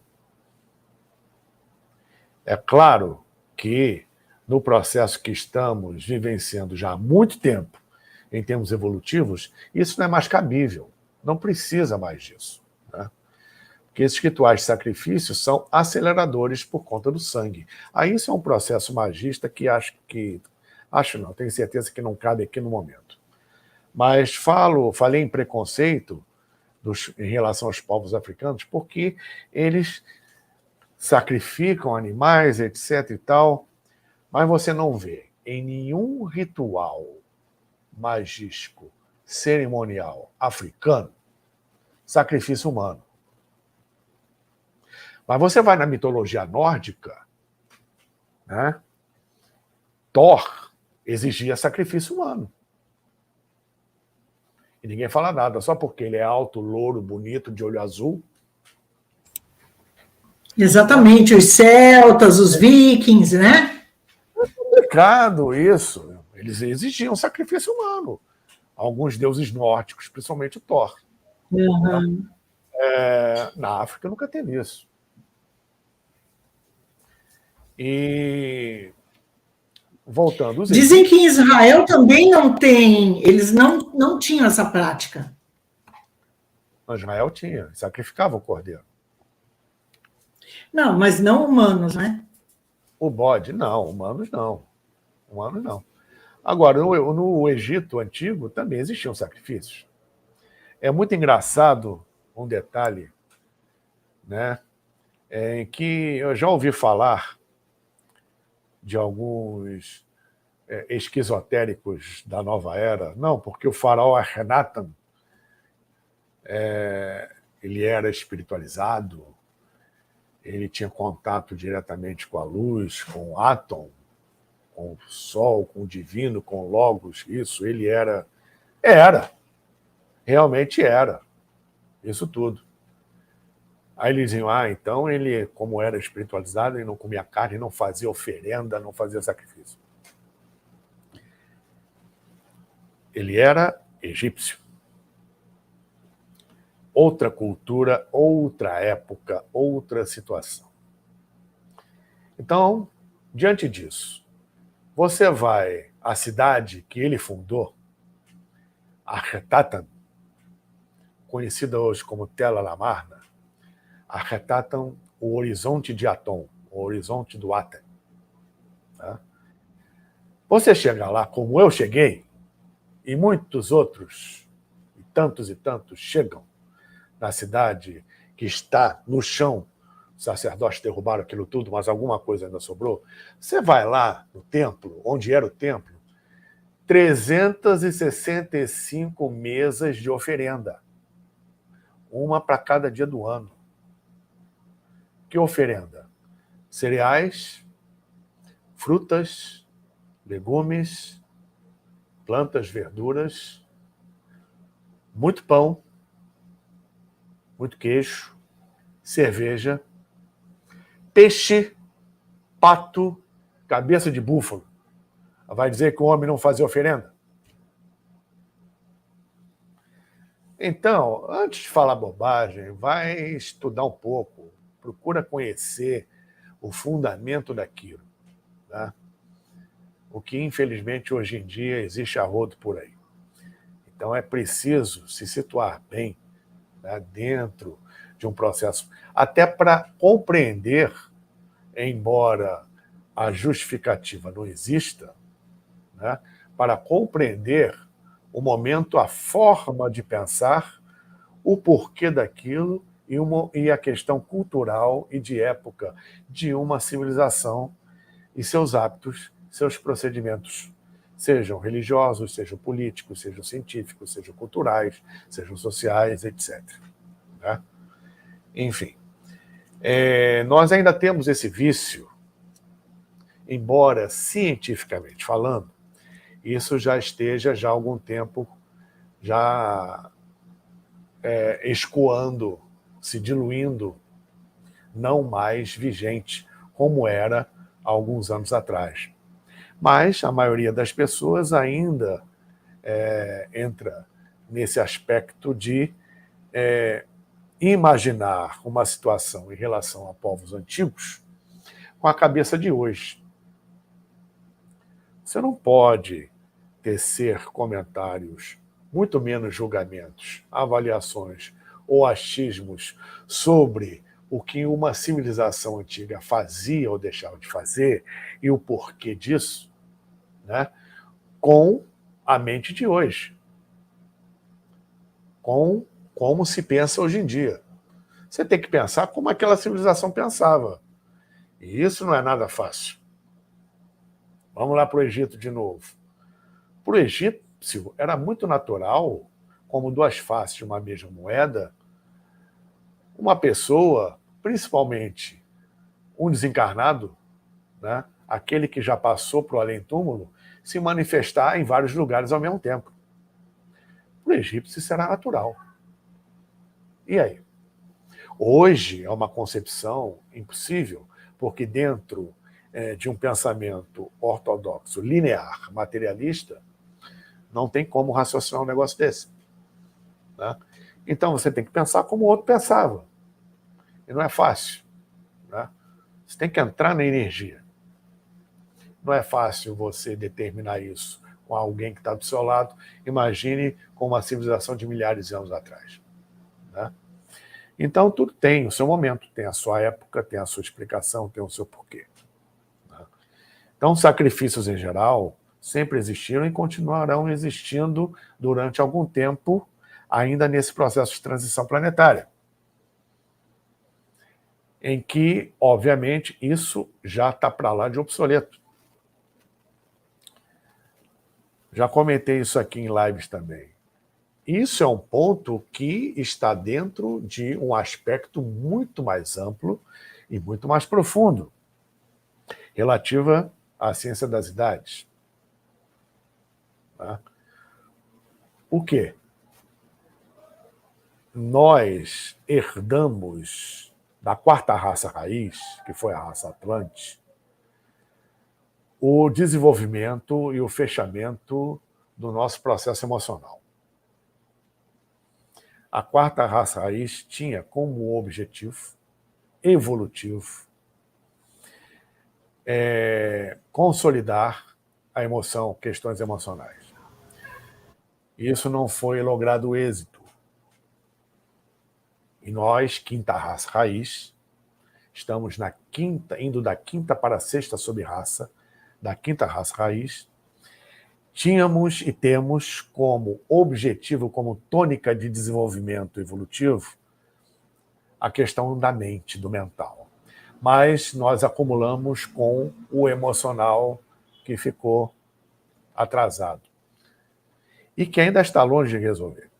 É claro que, no processo que estamos vivenciando já há muito tempo, em termos evolutivos, isso não é mais cabível, não precisa mais disso. Né? Porque esses rituais de sacrifício são aceleradores por conta do sangue. Aí isso é um processo magista que tenho certeza que não cabe aqui no momento. Mas falei em preconceito em relação aos povos africanos porque eles sacrificam animais, etc. e tal, mas você não vê em nenhum ritual magístico, cerimonial africano, sacrifício humano. Mas você vai na mitologia nórdica, né? Thor exigia sacrifício humano. E ninguém fala nada, só porque ele é alto, louro, bonito, de olho azul. Exatamente, os celtas, os vikings, né? Complicado isso. Eles exigiam sacrifício humano. Alguns deuses nórdicos, principalmente o Thor. Uhum. Na África nunca teve isso. E voltando, dizem que em Israel também não tem, eles não tinham essa prática. Israel tinha, sacrificava o cordeiro. Não, mas não humanos, né? O bode, não, humanos não. Humanos não. Agora, no Egito antigo também existiam sacrifícios. É muito engraçado um detalhe, né, em que eu já ouvi falar de alguns esquizotéricos da nova era. Não, porque o faraó Akhenaten ele era espiritualizado, ele tinha contato diretamente com a luz, com o Atom, com o sol, com o divino, com o Logos. Isso, ele era, realmente era, isso tudo. Aí eles diziam, então ele, como era espiritualizado, ele não comia carne, não fazia oferenda, não fazia sacrifício. Ele era egípcio. Outra cultura, outra época, outra situação. Então, diante disso, você vai à cidade que ele fundou, Arretatan, conhecida hoje como Tel Amarna, Arretatan, o horizonte de Atom, o horizonte do Aten. Tá? Você chega lá, como eu cheguei, e muitos outros, e tantos chegam na cidade que está no chão, os sacerdotes derrubaram aquilo tudo, mas alguma coisa ainda sobrou. Você vai lá no templo, onde era o templo, 365 mesas de oferenda. Uma para cada dia do ano. Que oferenda? Cereais, frutas, legumes, plantas, verduras, muito pão, muito queijo, cerveja, peixe, pato, cabeça de búfalo. Vai dizer que o homem não fazia oferenda? Então, antes de falar bobagem, vai estudar um pouco, procura conhecer o fundamento daquilo. Tá? O que, infelizmente, hoje em dia existe a rodo por aí. Então, é preciso se situar bem, né, dentro de um processo, até para compreender, embora a justificativa não exista, né, para compreender o momento, a forma de pensar, o porquê daquilo e a questão cultural e de época de uma civilização e seus hábitos, seus procedimentos, sejam religiosos, sejam políticos, sejam científicos, sejam culturais, sejam sociais, etc. Né? Enfim, nós ainda temos esse vício, embora cientificamente falando, isso já esteja já há algum tempo já escoando, se diluindo, não mais vigente, como era há alguns anos atrás. Mas a maioria das pessoas ainda entra nesse aspecto de imaginar uma situação em relação a povos antigos com a cabeça de hoje. Você não pode tecer comentários, muito menos julgamentos, avaliações ou achismos sobre o que uma civilização antiga fazia ou deixava de fazer e o porquê disso, né, com a mente de hoje, com como se pensa hoje em dia. Você tem que pensar como aquela civilização pensava. E isso não é nada fácil. Vamos lá para o Egito de novo. Para o egípcio, era muito natural, como duas faces de uma mesma moeda, uma pessoa, principalmente um desencarnado, né, aquele que já passou para o além-túmulo, se manifestar em vários lugares ao mesmo tempo. Para o egípcio isso era natural. E aí? Hoje é uma concepção impossível, porque dentro de um pensamento ortodoxo, linear, materialista, não tem como raciocinar um negócio desse. Né? Então você tem que pensar como o outro pensava. E não é fácil. Né? Você tem que entrar na energia. Não é fácil você determinar isso com alguém que está do seu lado. Imagine com uma civilização de milhares de anos atrás. Né? Então, tudo tem o seu momento, tem a sua época, tem a sua explicação, tem o seu porquê. Né? Então, sacrifícios em geral sempre existiram e continuarão existindo durante algum tempo, ainda nesse processo de transição planetária, em que, obviamente, isso já está para lá de obsoleto. Já comentei isso aqui em lives também. Isso é um ponto que está dentro de um aspecto muito mais amplo e muito mais profundo, relativa à ciência das idades. Tá? O quê? Nós herdamos da quarta raça raiz, que foi a raça Atlante, o desenvolvimento e o fechamento do nosso processo emocional. A quarta raça raiz tinha como objetivo evolutivo consolidar a emoção, questões emocionais. Isso não foi logrado êxito. E nós, quinta raça raiz, estamos na quinta, indo da quinta para a sexta sub-raça, da quinta raça raiz, tínhamos e temos como objetivo, como tônica de desenvolvimento evolutivo, a questão da mente, do mental. Mas nós acumulamos com o emocional que ficou atrasado. E que ainda está longe de resolver.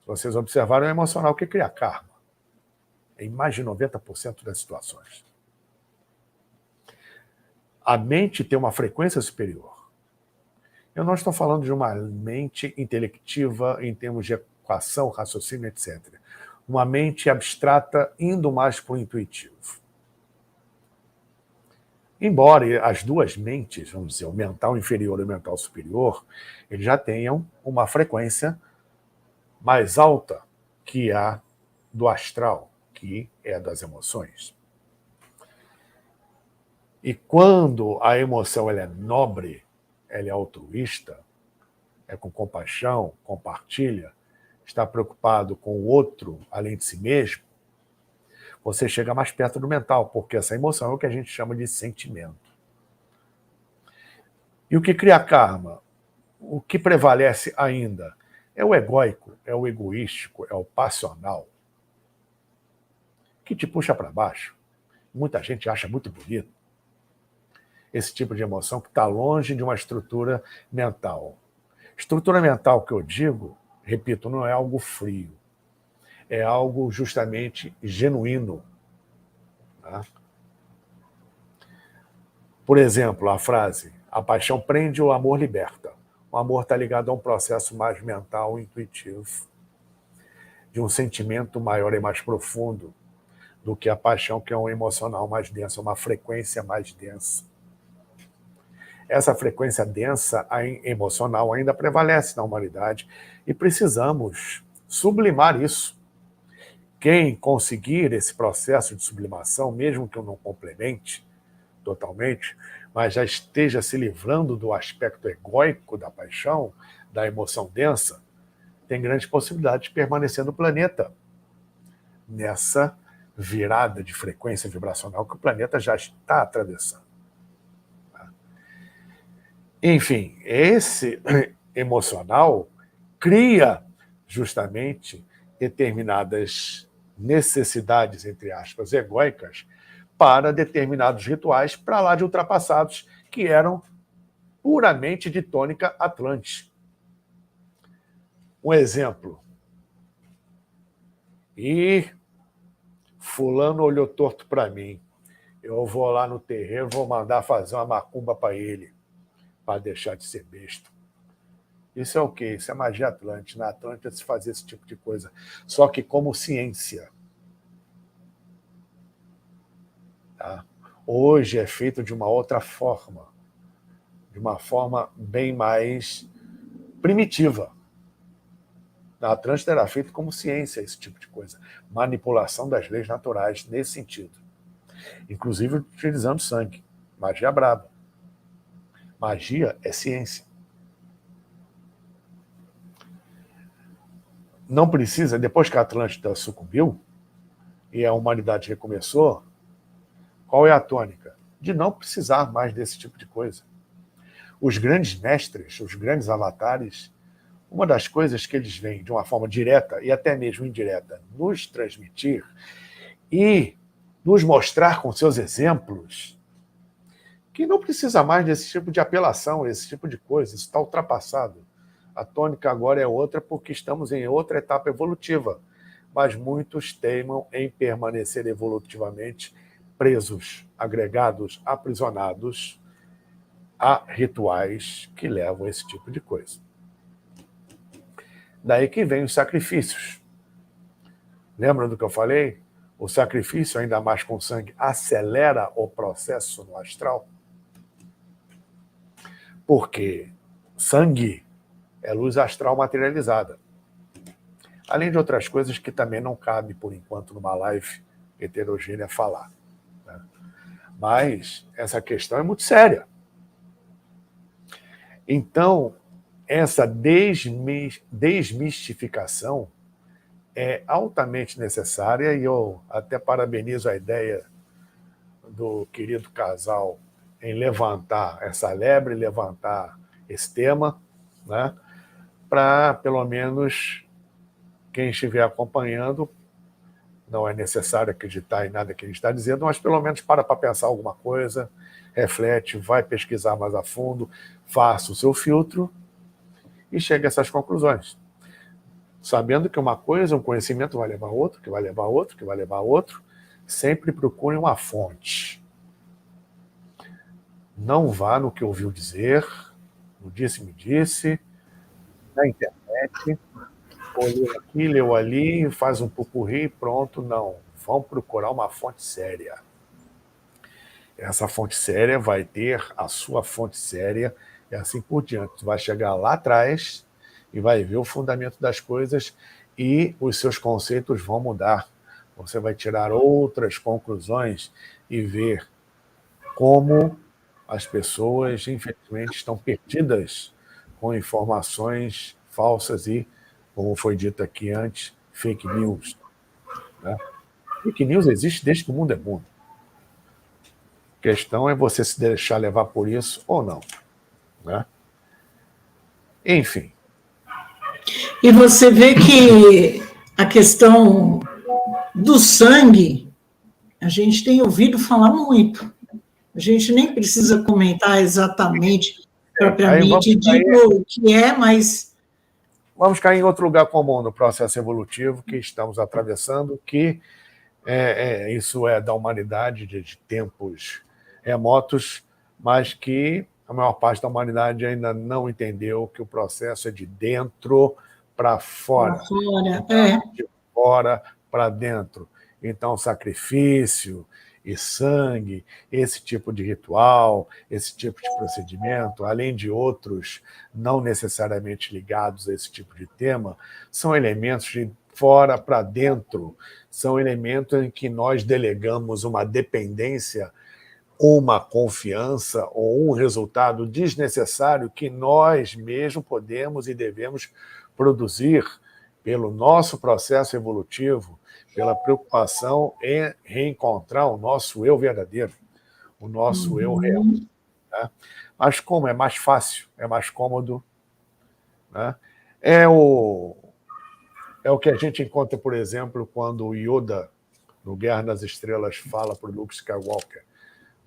Se vocês observaram, é o emocional que cria karma. Em mais de 90% das situações. A mente tem uma frequência superior. Eu não estou falando de uma mente intelectiva em termos de equação, raciocínio, etc. Uma mente abstrata indo mais para o intuitivo. Embora as duas mentes, vamos dizer, o mental inferior e o mental superior, eles já tenham uma frequência mais alta que a do astral, que é a das emoções. E quando a emoção ela é nobre, ela é altruísta, é com compaixão, compartilha, está preocupado com o outro além de si mesmo, você chega mais perto do mental, porque essa emoção é o que a gente chama de sentimento. E o que cria karma? O que prevalece ainda é o egóico, é o egoístico, é o passional, que te puxa para baixo. Muita gente acha muito bonito esse tipo de emoção que está longe de uma estrutura mental. Estrutura mental que eu digo, repito, não é algo frio. É algo justamente genuíno. Tá? Por exemplo, a frase, a paixão prende, o amor liberta. O amor está ligado a um processo mais mental, intuitivo, de um sentimento maior e mais profundo do que a paixão, que é um emocional mais denso, uma frequência mais densa. Essa frequência densa emocional ainda prevalece na humanidade e precisamos sublimar isso. Quem conseguir esse processo de sublimação, mesmo que eu não complemente totalmente, mas já esteja se livrando do aspecto egóico da paixão, da emoção densa, tem grande possibilidade de permanecer no planeta nessa virada de frequência vibracional que o planeta já está atravessando. Enfim, esse emocional cria justamente determinadas necessidades, entre aspas, egóicas, para determinados rituais para lá de ultrapassados, que eram puramente de tônica atlante. Um exemplo. E fulano olhou torto para mim. Eu vou lá no terreiro, vou mandar fazer uma macumba para ele, para deixar de ser besta. Isso é o quê? Isso é magia atlântica. Na Atlântida se fazia esse tipo de coisa. Só que como ciência. Tá? Hoje é feito de uma outra forma. De uma forma bem mais primitiva. Na Atlântida era feito como ciência esse tipo de coisa. Manipulação das leis naturais, nesse sentido. Inclusive utilizando sangue. Magia braba. Magia é ciência. Não precisa, depois que a Atlântida sucumbiu e a humanidade recomeçou, qual é a tônica? De não precisar mais desse tipo de coisa. Os grandes mestres, os grandes avatares, uma das coisas que eles vêm de uma forma direta e até mesmo indireta nos transmitir e nos mostrar com seus exemplos que não precisa mais desse tipo de apelação, esse tipo de coisa, isso está ultrapassado. A tônica agora é outra porque estamos em outra etapa evolutiva, mas muitos teimam em permanecer evolutivamente presos, agregados, aprisionados a rituais que levam a esse tipo de coisa. Daí que vem os sacrifícios. Lembra do que eu falei? O sacrifício, ainda mais com sangue, acelera o processo no astral. Porque sangue é luz astral materializada. Além de outras coisas que também não cabe, por enquanto, numa live heterogênea falar. Né? Mas essa questão é muito séria. Então, essa desmistificação é altamente necessária e eu até parabenizo a ideia do querido casal em levantar essa lebre, levantar esse tema, né? Para, pelo menos, quem estiver acompanhando, não é necessário acreditar em nada que a gente está dizendo, mas pelo menos para pensar alguma coisa, reflete, vai pesquisar mais a fundo, faça o seu filtro e chegue a essas conclusões. Sabendo que uma coisa, um conhecimento vai levar a outro, que vai levar a outro, que vai levar a outro, sempre procure uma fonte. Não vá no que ouviu dizer, no disse-me-disse, na internet, ou leu aqui, leu ali, faz um pupurri, pronto, não. Vão procurar uma fonte séria. Essa fonte séria vai ter a sua fonte séria e assim por diante. Você vai chegar lá atrás e vai ver o fundamento das coisas e os seus conceitos vão mudar. Você vai tirar outras conclusões e ver como as pessoas, infelizmente, estão perdidas com informações falsas e, como foi dito aqui antes, fake news. Né? Fake news existe desde que o mundo é mundo. A questão é você se deixar levar por isso ou não. Né? Enfim. E você vê que a questão do sangue, a gente tem ouvido falar muito. A gente nem precisa comentar exatamente, propriamente dito o que é, mas... Vamos cair em outro lugar comum no processo evolutivo que estamos atravessando, que isso é da humanidade de tempos remotos, mas que a maior parte da humanidade ainda não entendeu que o processo é de dentro para fora. De fora para dentro. Então, sacrifício e sangue, esse tipo de ritual, esse tipo de procedimento, além de outros não necessariamente ligados a esse tipo de tema, são elementos de fora para dentro, são elementos em que nós delegamos uma dependência, uma confiança ou um resultado desnecessário que nós mesmos podemos e devemos produzir pelo nosso processo evolutivo, pela preocupação em reencontrar o nosso eu verdadeiro, o nosso eu real. Né? Mas como é mais fácil, é mais cômodo, né? É o que a gente encontra, por exemplo, quando o Yoda, no Guerra nas Estrelas, fala para o Luke Skywalker: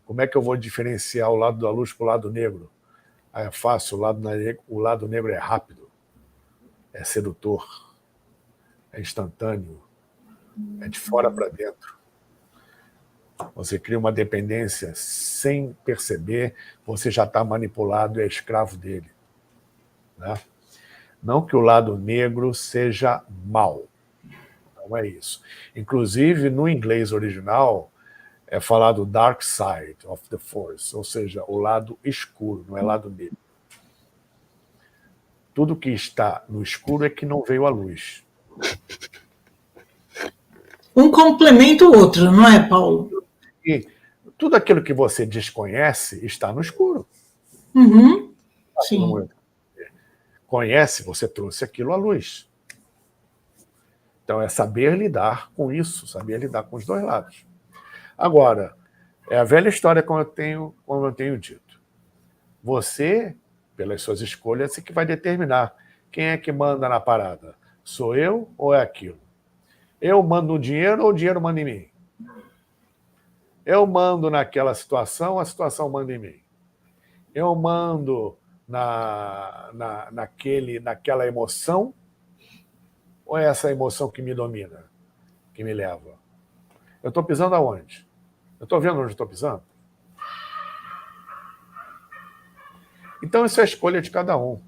como é que eu vou diferenciar o lado da luz para o lado negro? É fácil, o lado negro é rápido, é sedutor, é instantâneo, é de fora para dentro. Você cria uma dependência sem perceber, você já está manipulado e é escravo dele. Né? Não que o lado negro seja mal. Não é isso. Inclusive, no inglês original, é falado dark side of the force, ou seja, o lado escuro, não é lado negro. Tudo que está no escuro é que não veio à luz. Um complementa o outro, não é, Paulo? E tudo aquilo que você desconhece está no escuro. Uhum. Sim. Conhece, você trouxe aquilo à luz. Então, é saber lidar com isso, saber lidar com os dois lados. Agora, é a velha história como eu tenho dito. Você, pelas suas escolhas, é que vai determinar quem é que manda na parada. Sou eu ou é aquilo? Eu mando o dinheiro ou o dinheiro manda em mim? Eu mando naquela situação, a situação manda em mim. Eu mando naquela emoção, ou é essa emoção que me domina, que me leva? Eu estou pisando aonde? Eu estou vendo onde eu estou pisando? Então, isso é a escolha de cada um.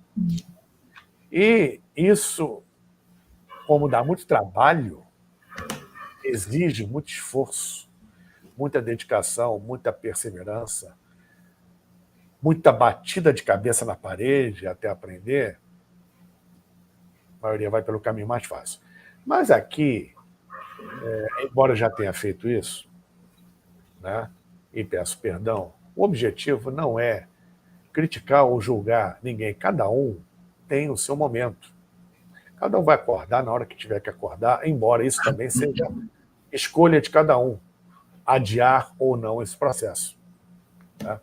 E isso, como dá muito trabalho, exige muito esforço, muita dedicação, muita perseverança, muita batida de cabeça na parede até aprender. A maioria vai pelo caminho mais fácil. Mas aqui, embora eu já tenha feito isso, né, e peço perdão, o objetivo não é criticar ou julgar ninguém. Cada um tem o seu momento. Cada um vai acordar na hora que tiver que acordar, embora isso também seja escolha de cada um, adiar ou não esse processo. Né?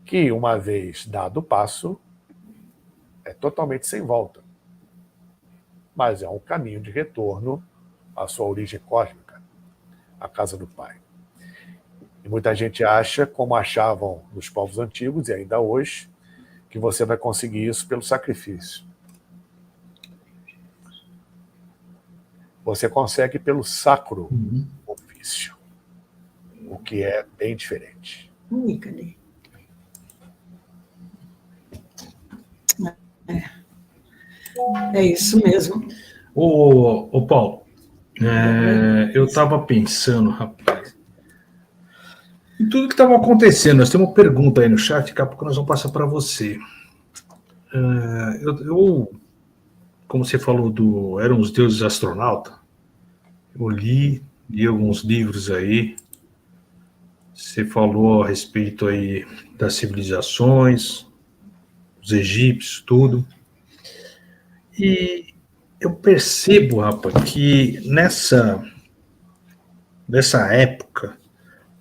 Que, uma vez dado o passo, é totalmente sem volta. Mas é um caminho de retorno à sua origem cósmica, à casa do Pai. E muita gente acha, como achavam nos povos antigos, e ainda hoje, que você vai conseguir isso pelo sacrifício. Você consegue pelo sacro ofício, o que é bem diferente. Cadê? É isso mesmo. Ô Paulo, eu estava pensando, rapaz, em tudo que estava acontecendo. Nós temos uma pergunta aí no chat, daqui a pouco nós vamos passar para você. Como você falou eram os deuses astronautas, eu li alguns livros aí. Você falou a respeito aí das civilizações, os egípcios, tudo. E eu percebo, rapaz, que nessa época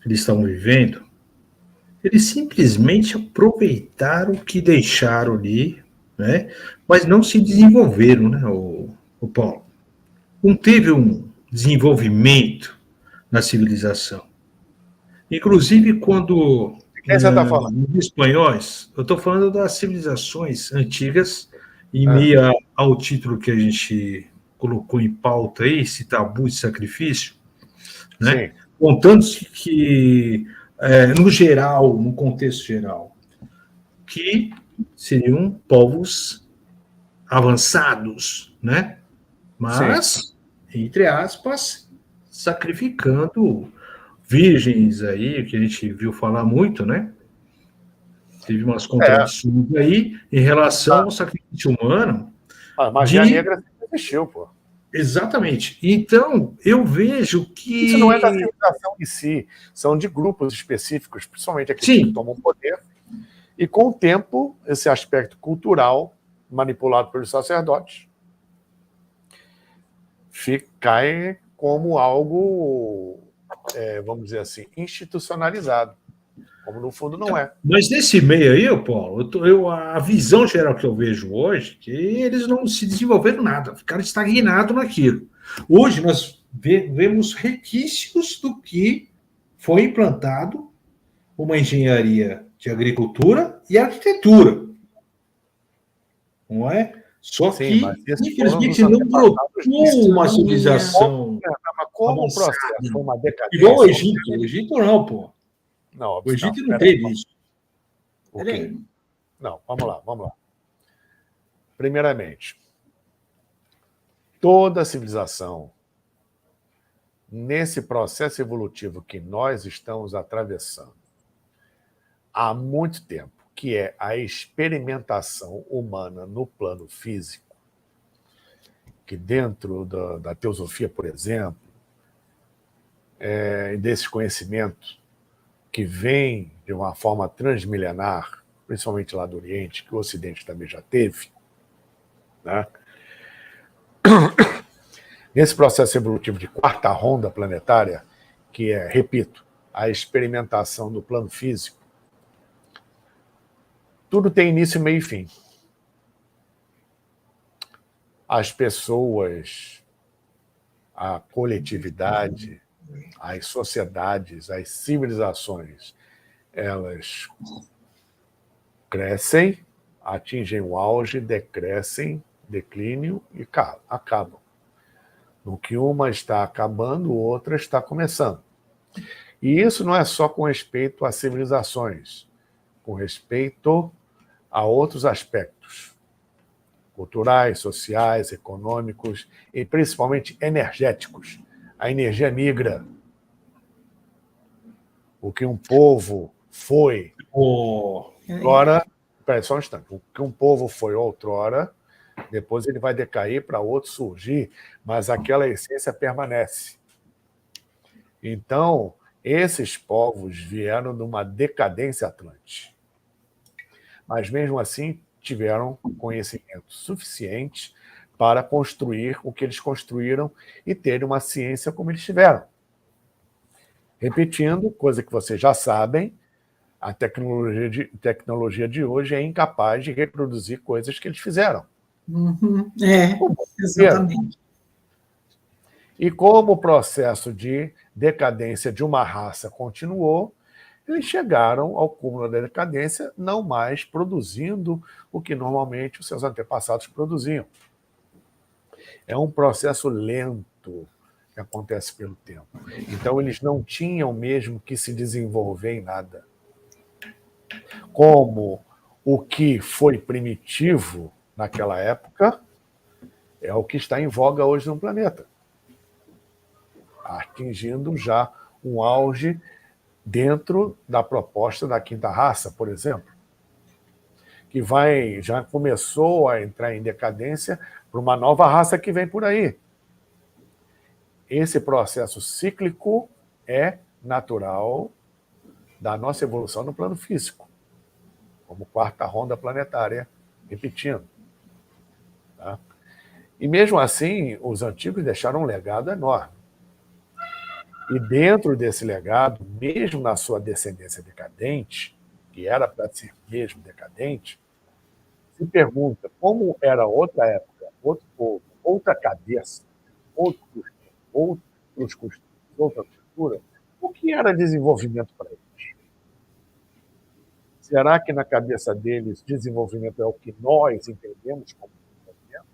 que eles estão vivendo, eles simplesmente aproveitaram o que deixaram ali, né? Mas não se desenvolveram, né, o Paulo? Não teve um desenvolvimento na civilização. Inclusive, quando Quem você está falando? os espanhóis, eu estou falando das civilizações antigas, em meio ao título que a gente colocou em pauta aí, esse tabu de sacrifício, né? Sim. Contando-se que, no geral, no contexto geral, que seriam povos avançados, né? Mas, entre aspas, sacrificando virgens aí, que a gente viu falar muito, né? Teve umas contradições aí em relação ao sacrifício humano. A magia negra sempre existiu, pô. Exatamente. Então, eu vejo que... Isso não é da civilização em si, são de grupos específicos, principalmente aqueles que tomam poder. E, com o tempo, esse aspecto cultural, manipulado pelos sacerdotes, cai como algo, vamos dizer assim, institucionalizado. Como no fundo não é. Mas nesse meio aí, Paulo, a visão geral que eu vejo hoje, que eles não se desenvolveram nada, ficaram estagnados naquilo. Hoje nós vemos resquícios do que foi implantado uma engenharia de agricultura e arquitetura. Não é? Só que, infelizmente, não brotou uma civilização. Como o processo foi uma decadência. Igual o Egito. O Egito não, pô. Não, o Egito não teve isso. O quê? Não, vamos lá. Primeiramente, toda civilização, nesse processo evolutivo que nós estamos atravessando há muito tempo, que é a experimentação humana no plano físico, que dentro da teosofia, por exemplo, desse conhecimento que vem de uma forma transmilenar, principalmente lá do Oriente, que o Ocidente também já teve, né? Nesse processo evolutivo de quarta ronda planetária, que é, repito, a experimentação do plano físico, tudo tem início, meio e fim. As pessoas, a coletividade, as sociedades, as civilizações, elas crescem, atingem o auge, decrescem, declínio e acabam. No que uma está acabando, outra está começando. E isso não é só com respeito às civilizações, com respeito a outros aspectos culturais, sociais, econômicos e principalmente energéticos. A energia migra. O que um povo foi outrora... Espera só um instante. O que um povo foi outrora, depois ele vai decair para outro surgir, mas aquela essência permanece. Então, esses povos vieram numa decadência atlântica. Mas, mesmo assim, tiveram conhecimento suficiente para construir o que eles construíram e ter uma ciência como eles tiveram. Repetindo, coisa que vocês já sabem, a tecnologia de hoje é incapaz de reproduzir coisas que eles fizeram. Exatamente. E como o processo de decadência de uma raça continuou, eles chegaram ao cúmulo da decadência, não mais produzindo o que normalmente os seus antepassados produziam. É um processo lento que acontece pelo tempo. Então, eles não tinham mesmo que se desenvolver em nada. Como o que foi primitivo naquela época é o que está em voga hoje no planeta, atingindo já um auge dentro da proposta da quinta raça, por exemplo, que já começou a entrar em decadência para uma nova raça que vem por aí. Esse processo cíclico é natural da nossa evolução no plano físico, como quarta ronda planetária, repetindo. Tá? E mesmo assim, os antigos deixaram um legado enorme. E dentro desse legado, mesmo na sua descendência decadente, que era para ser mesmo decadente, se pergunta como era outra época, outro povo, outra cabeça, outros costumes, outra cultura, o que era desenvolvimento para eles? Será que na cabeça deles desenvolvimento é o que nós entendemos como desenvolvimento?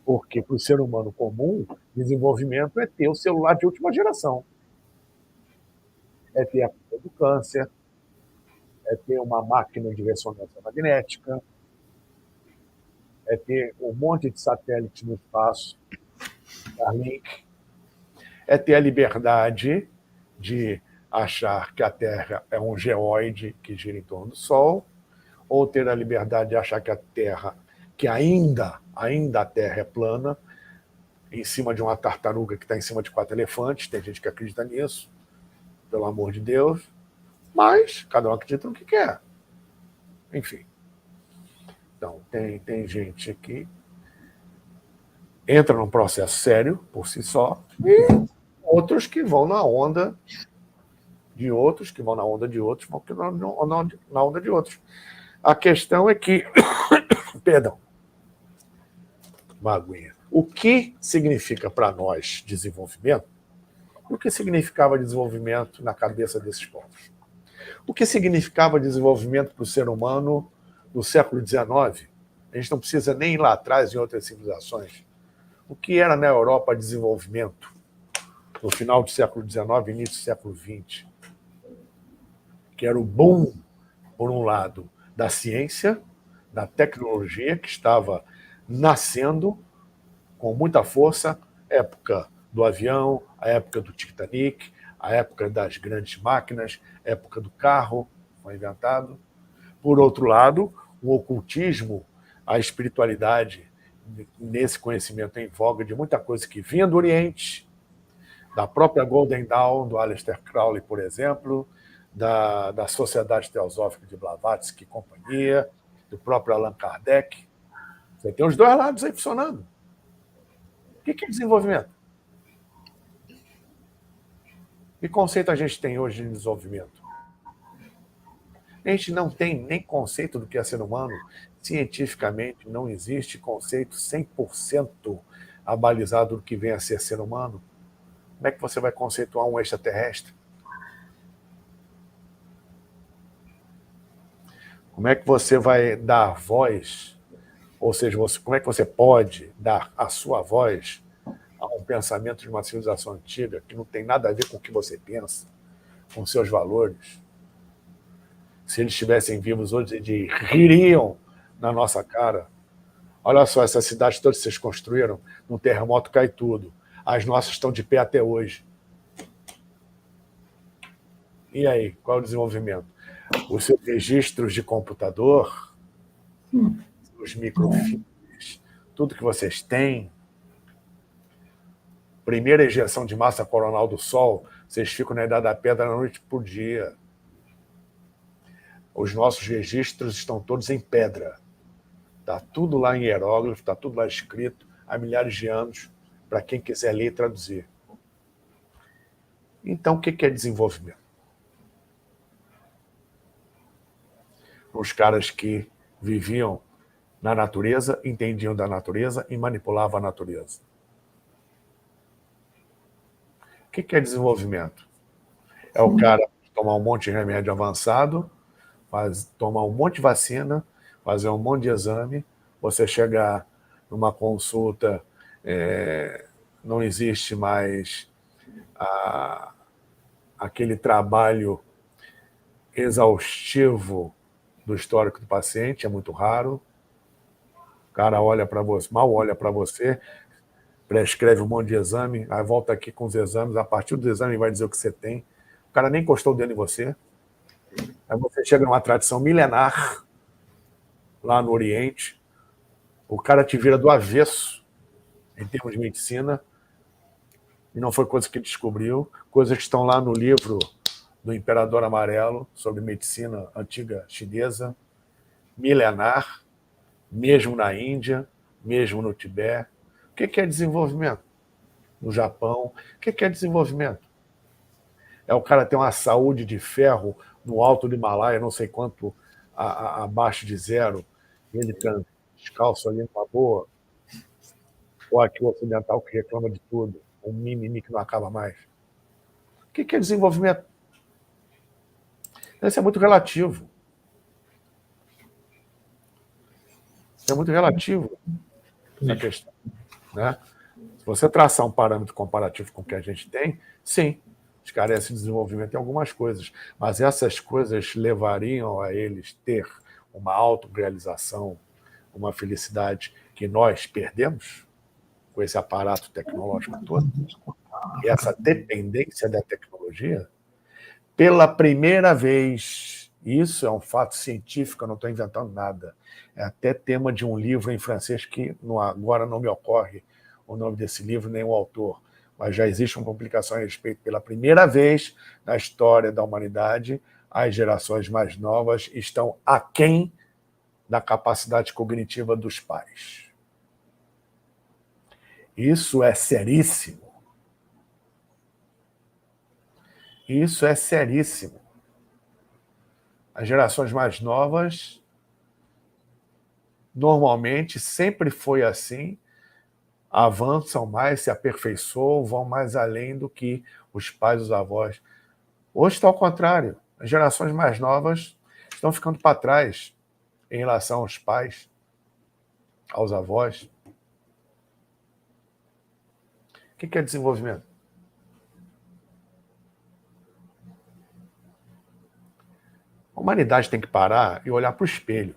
Porque para o ser humano comum, desenvolvimento é ter o celular de última geração. É ter a cura do câncer, é ter uma máquina de ressonância magnética, é ter um monte de satélites no espaço, Starlink, é ter a liberdade de achar que a Terra é um geóide que gira em torno do Sol, ou ter a liberdade de achar que a Terra, que ainda a Terra é plana, em cima de uma tartaruga que está em cima de 4 elefantes. Tem gente que acredita nisso, pelo amor de Deus, mas cada um acredita no que quer. Enfim. Então, tem gente que entra num processo sério por si só, e outros que vão na onda de outros, que vão na onda de outros, vão na onda de outros. A questão é que... Perdão. Uma aguinha. O que significa para nós desenvolvimento? O que significava desenvolvimento na cabeça desses povos? O que significava desenvolvimento para o ser humano no século XIX? A gente não precisa nem ir lá atrás em outras civilizações. O que era na Europa desenvolvimento no final do século XIX e início do século XX? Que era o boom, por um lado, da ciência, da tecnologia, que estava nascendo com muita força, época do avião, a época do Titanic, a época das grandes máquinas, a época do carro foi inventado. Por outro lado, o ocultismo, a espiritualidade, nesse conhecimento em voga de muita coisa que vinha do Oriente, da própria Golden Dawn, do Aleister Crowley, por exemplo, da Sociedade Teosófica de Blavatsky e companhia, do próprio Allan Kardec. Você tem os dois lados aí funcionando. O que é desenvolvimento? Que conceito a gente tem hoje de desenvolvimento? A gente não tem nem conceito do que é ser humano. Cientificamente, não existe conceito 100% abalizado do que vem a ser humano. Como é que você vai conceituar um extraterrestre? Como é que você vai dar voz, ou seja, como é que você pode dar a sua voz a um pensamento de uma civilização antiga que não tem nada a ver com o que você pensa, com seus valores? Se eles estivessem vivos hoje, eles ririam na nossa cara. Olha só, essas cidades todas que vocês construíram, num terremoto cai tudo. As nossas estão de pé até hoje. E aí, qual é o desenvolvimento? Os seus registros de computador, os microfilmes, tudo que vocês têm, primeira ejeção de massa coronal do Sol, vocês ficam na Idade da Pedra da noite por dia. Os nossos registros estão todos em pedra. Está tudo lá em hieróglifo, está tudo lá escrito há milhares de anos, para quem quiser ler e traduzir. Então, o que é desenvolvimento? Os caras que viviam na natureza, entendiam da natureza e manipulavam a natureza. O que é desenvolvimento? É o cara tomar um monte de remédio avançado, tomar um monte de vacina, fazer um monte de exame, você chegar numa consulta, não existe mais aquele trabalho exaustivo do histórico do paciente, é muito raro. O cara olha para você, mal olha para você, prescreve um monte de exame, aí volta aqui com os exames, a partir dos exames vai dizer o que você tem. O cara nem encostou o dedo em você. Aí você chega numa tradição milenar, lá no Oriente, o cara te vira do avesso, em termos de medicina, e não foi coisa que ele descobriu, coisas que estão lá no livro do Imperador Amarelo, sobre medicina antiga chinesa, milenar, mesmo na Índia, mesmo no Tibete. O que é desenvolvimento? No Japão. O que é desenvolvimento? É o cara ter uma saúde de ferro no alto do Himalaia, não sei quanto abaixo de zero, e ele descalço ali numa boa, ou aqui o ocidental que reclama de tudo, um mimimi que não acaba mais. O que é desenvolvimento? Isso é muito relativo. É muito relativo essa questão. Né? Se você traçar um parâmetro comparativo com o que a gente tem, sim, eles carecem de desenvolvimento em algumas coisas, mas essas coisas levariam a eles ter uma autorrealização, uma felicidade que nós perdemos com esse aparato tecnológico todo, e essa dependência da tecnologia. Pela primeira vez, isso é um fato científico, eu não estou inventando nada, é até tema de um livro em francês que agora não me ocorre o nome desse livro, nem o autor, mas já existe uma publicação a respeito. Pela primeira vez na história da humanidade, as gerações mais novas estão aquém da capacidade cognitiva dos pais. Isso é seríssimo. Isso é seríssimo. As gerações mais novas, normalmente, sempre foi assim, avançam mais, se aperfeiçoam, vão mais além do que os pais e os avós. Hoje está ao contrário. As gerações mais novas estão ficando para trás em relação aos pais, aos avós. O que é desenvolvimento? A humanidade tem que parar e olhar para o espelho.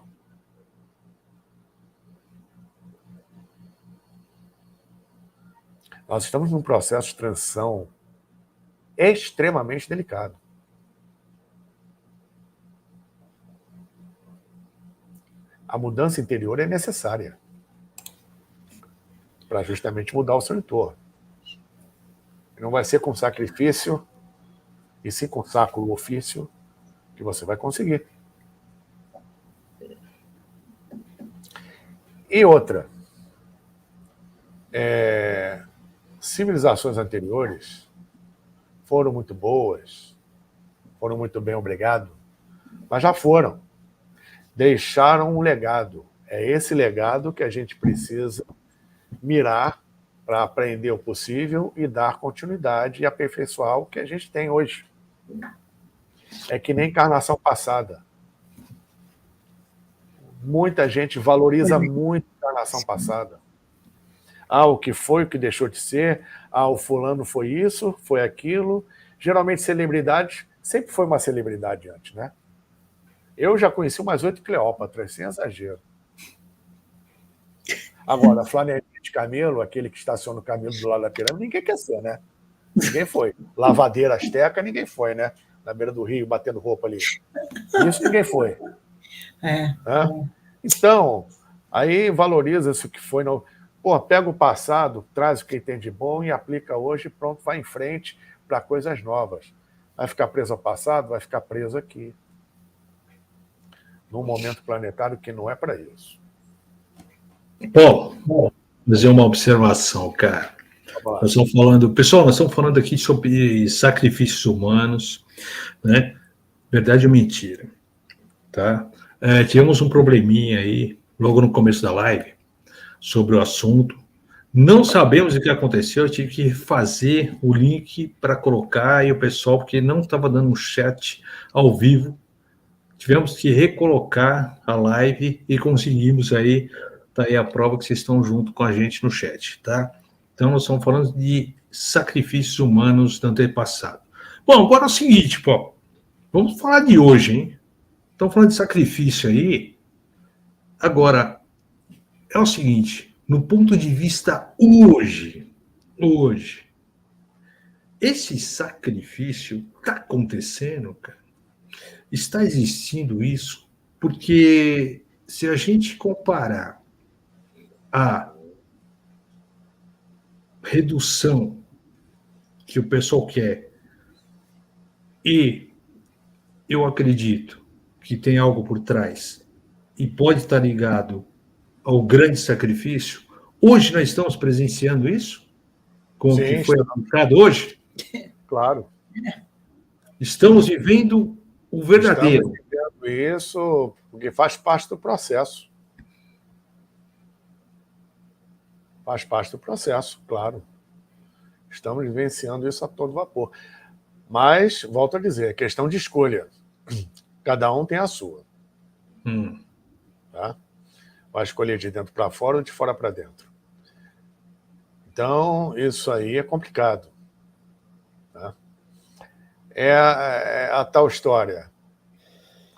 Nós estamos num processo de transição extremamente delicado. A mudança interior é necessária para justamente mudar o seu entorno. Não vai ser com sacrifício, e sim com sacro ofício, que você vai conseguir. E outra, civilizações anteriores foram muito boas, foram muito bem, obrigado, mas já foram. Deixaram um legado. É esse legado que a gente precisa mirar para aprender o possível e dar continuidade e aperfeiçoar o que a gente tem hoje. É que nem encarnação passada. Muita gente valoriza muito a encarnação passada. O que foi, o que deixou de ser. O fulano foi isso, foi aquilo. Geralmente, celebridade sempre foi uma celebridade antes, né? Eu já conheci umas 8 Cleópatras, sem exagero. Agora, flanelinha de camelo, aquele que estaciona o camelo do lado da pirâmide, ninguém quer ser, né? Ninguém foi. Lavadeira asteca, ninguém foi, né? Na beira do rio, batendo roupa ali. Isso ninguém foi. Então, aí valoriza-se o que foi. Pega o passado, traz o que tem de bom e aplica hoje, pronto, vai em frente para coisas novas. Vai ficar preso ao passado? Vai ficar preso aqui. Num momento planetário que não é para isso. Bom, fazer uma observação, cara. Nós estamos falando, pessoal, nós estamos falando aqui sobre sacrifícios humanos, né? Verdade ou mentira, tá? Tivemos um probleminha aí, logo no começo da live, sobre o assunto. Não sabemos o que aconteceu, eu tive que fazer o link para colocar e o pessoal, porque não estava dando um chat ao vivo, tivemos que recolocar a live e conseguimos aí, tá aí a prova que vocês estão junto com a gente no chat, tá? Então, nós estamos falando de sacrifícios humanos do antepassado. Bom, agora é o seguinte, pô, vamos falar de hoje, hein? Estamos falando de sacrifício aí. Agora, é o seguinte, no ponto de vista hoje, esse sacrifício está acontecendo, cara? Está existindo isso? Porque se a gente comparar a redução que o pessoal quer e eu acredito que tem algo por trás e pode estar ligado ao grande sacrifício, hoje nós estamos presenciando isso? Com o que foi aplicado hoje? Claro. Estamos vivendo o verdadeiro. Estamos vivendo isso porque faz parte do processo. Faz parte do processo, claro. Estamos vivenciando isso a todo vapor. Mas, volto a dizer, é questão de escolha. Cada um tem a sua. Tá? Vai escolher de dentro para fora ou de fora para dentro. Então, isso aí é complicado. Tá? É a tal história.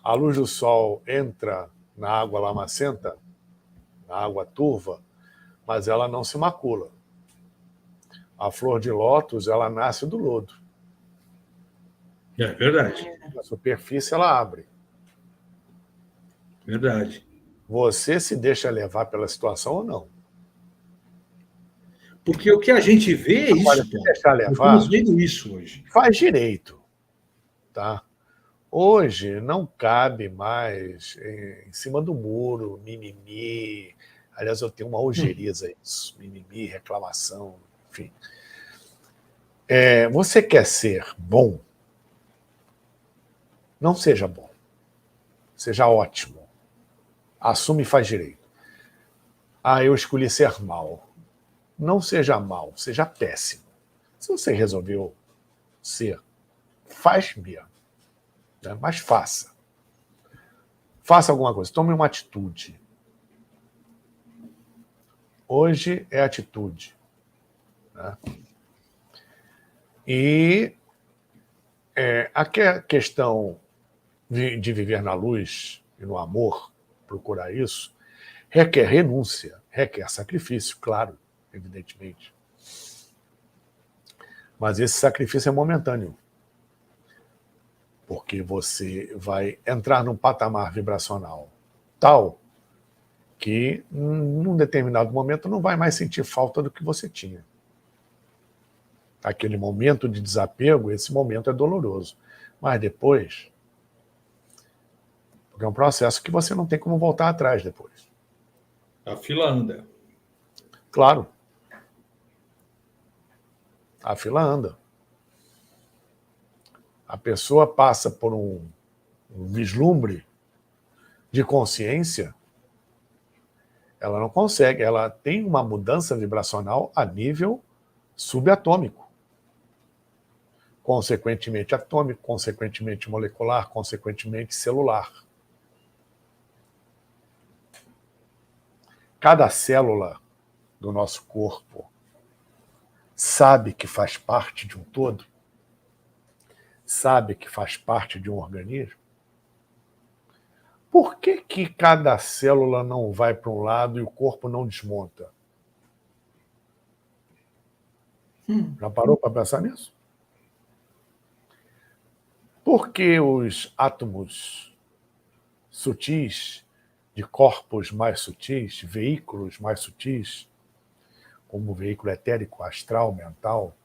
A luz do sol entra na água lamacenta, na água turva, mas ela não se macula. A flor de lótus, ela nasce do lodo. É verdade. A superfície, ela abre. Verdade. Você se deixa levar pela situação ou não? Porque o que a gente vê é isso. Olha, se deixar levar, estamos vendo isso hoje. Faz direito. Tá? Hoje não cabe mais em cima do muro, mimimi. Aliás, eu tenho uma ojeriza isso. Mimimi, reclamação, enfim. Você quer ser bom? Não seja bom. Seja ótimo. Assume e faz direito. Eu escolhi ser mal. Não seja mal, seja péssimo. Se você resolveu ser, faz mesmo. Né? Mas faça. Faça alguma coisa. Tome uma atitude. Hoje é atitude. Né? E a questão de viver na luz e no amor, procurar isso, requer renúncia, requer sacrifício, claro, evidentemente. Mas esse sacrifício é momentâneo. Porque você vai entrar num patamar vibracional tal que, num determinado momento, não vai mais sentir falta do que você tinha. Aquele momento de desapego, esse momento é doloroso. Mas depois, porque é um processo que você não tem como voltar atrás depois. A fila anda. Claro. A fila anda. A pessoa passa por um vislumbre de consciência, ela não consegue, ela tem uma mudança vibracional a nível subatômico. Consequentemente atômico, consequentemente molecular, consequentemente celular. Cada célula do nosso corpo sabe que faz parte de um todo, sabe que faz parte de um organismo. Por que cada célula não vai para um lado e o corpo não desmonta? Já parou para pensar nisso? Por que os átomos sutis, de corpos mais sutis, veículos mais sutis, como o veículo etérico, astral, mental,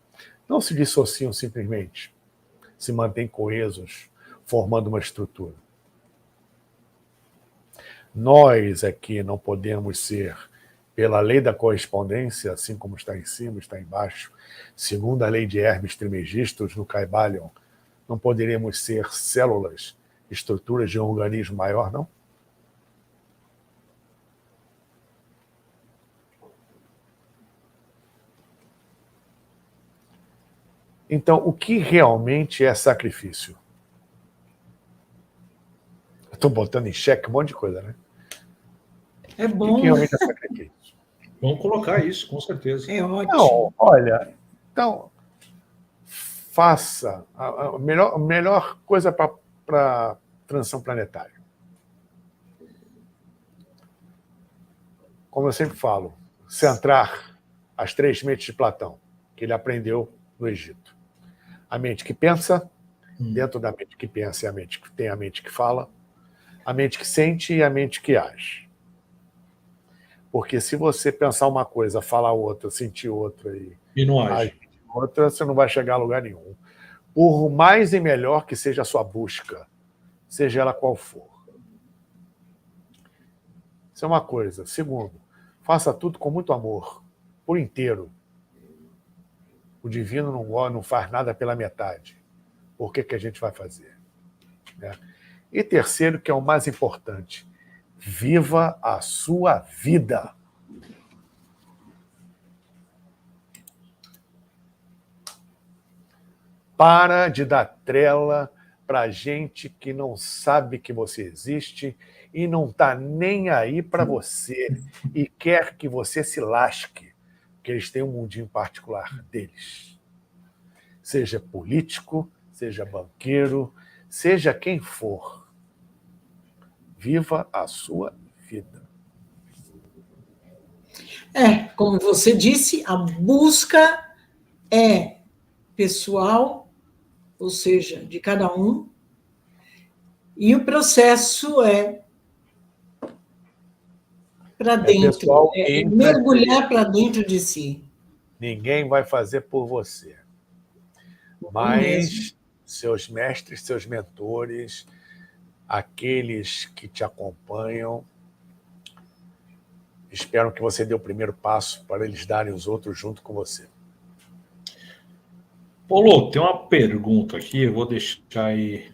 não se dissociam simplesmente, se mantêm coesos, formando uma estrutura? Nós aqui não podemos ser, pela lei da correspondência, assim como está em cima, está embaixo, segundo a lei de Hermes Trismegistus no Kybalion, não poderíamos ser células, estruturas de um organismo maior, não? Então, o que realmente é sacrifício? Estou botando em xeque um monte de coisa, né? É bom. O que realmente é sacrifício? Vamos colocar isso, com certeza. É ótimo. Não, olha, então, faça a melhor coisa para transição planetária. Como eu sempre falo, centrar as 3 mentes de Platão, que ele aprendeu no Egito. A mente que pensa, dentro da mente que pensa é a mente que tem a mente que fala, a mente que sente e a mente que age. Porque se você pensar uma coisa, falar outra, sentir outra e não age outra, você não vai chegar a lugar nenhum. Por mais e melhor que seja a sua busca, seja ela qual for. Isso é uma coisa. Segundo, faça tudo com muito amor, por inteiro. O divino não faz nada pela metade. Por que a gente vai fazer? E terceiro, que é o mais importante, viva a sua vida. Para de dar trela para gente que não sabe que você existe e não está nem aí para você e quer que você se lasque, porque eles têm um mundinho particular deles. Seja político, seja banqueiro, seja quem for. Viva a sua vida. Como você disse, a busca é pessoal, ou seja, de cada um, e o processo é para dentro, mergulhar para dentro de si. Ninguém vai fazer por você. Mas seus mestres, seus mentores, aqueles que te acompanham, esperam que você dê o primeiro passo para eles darem os outros junto com você. Paulo, tem uma pergunta aqui, eu vou deixar aí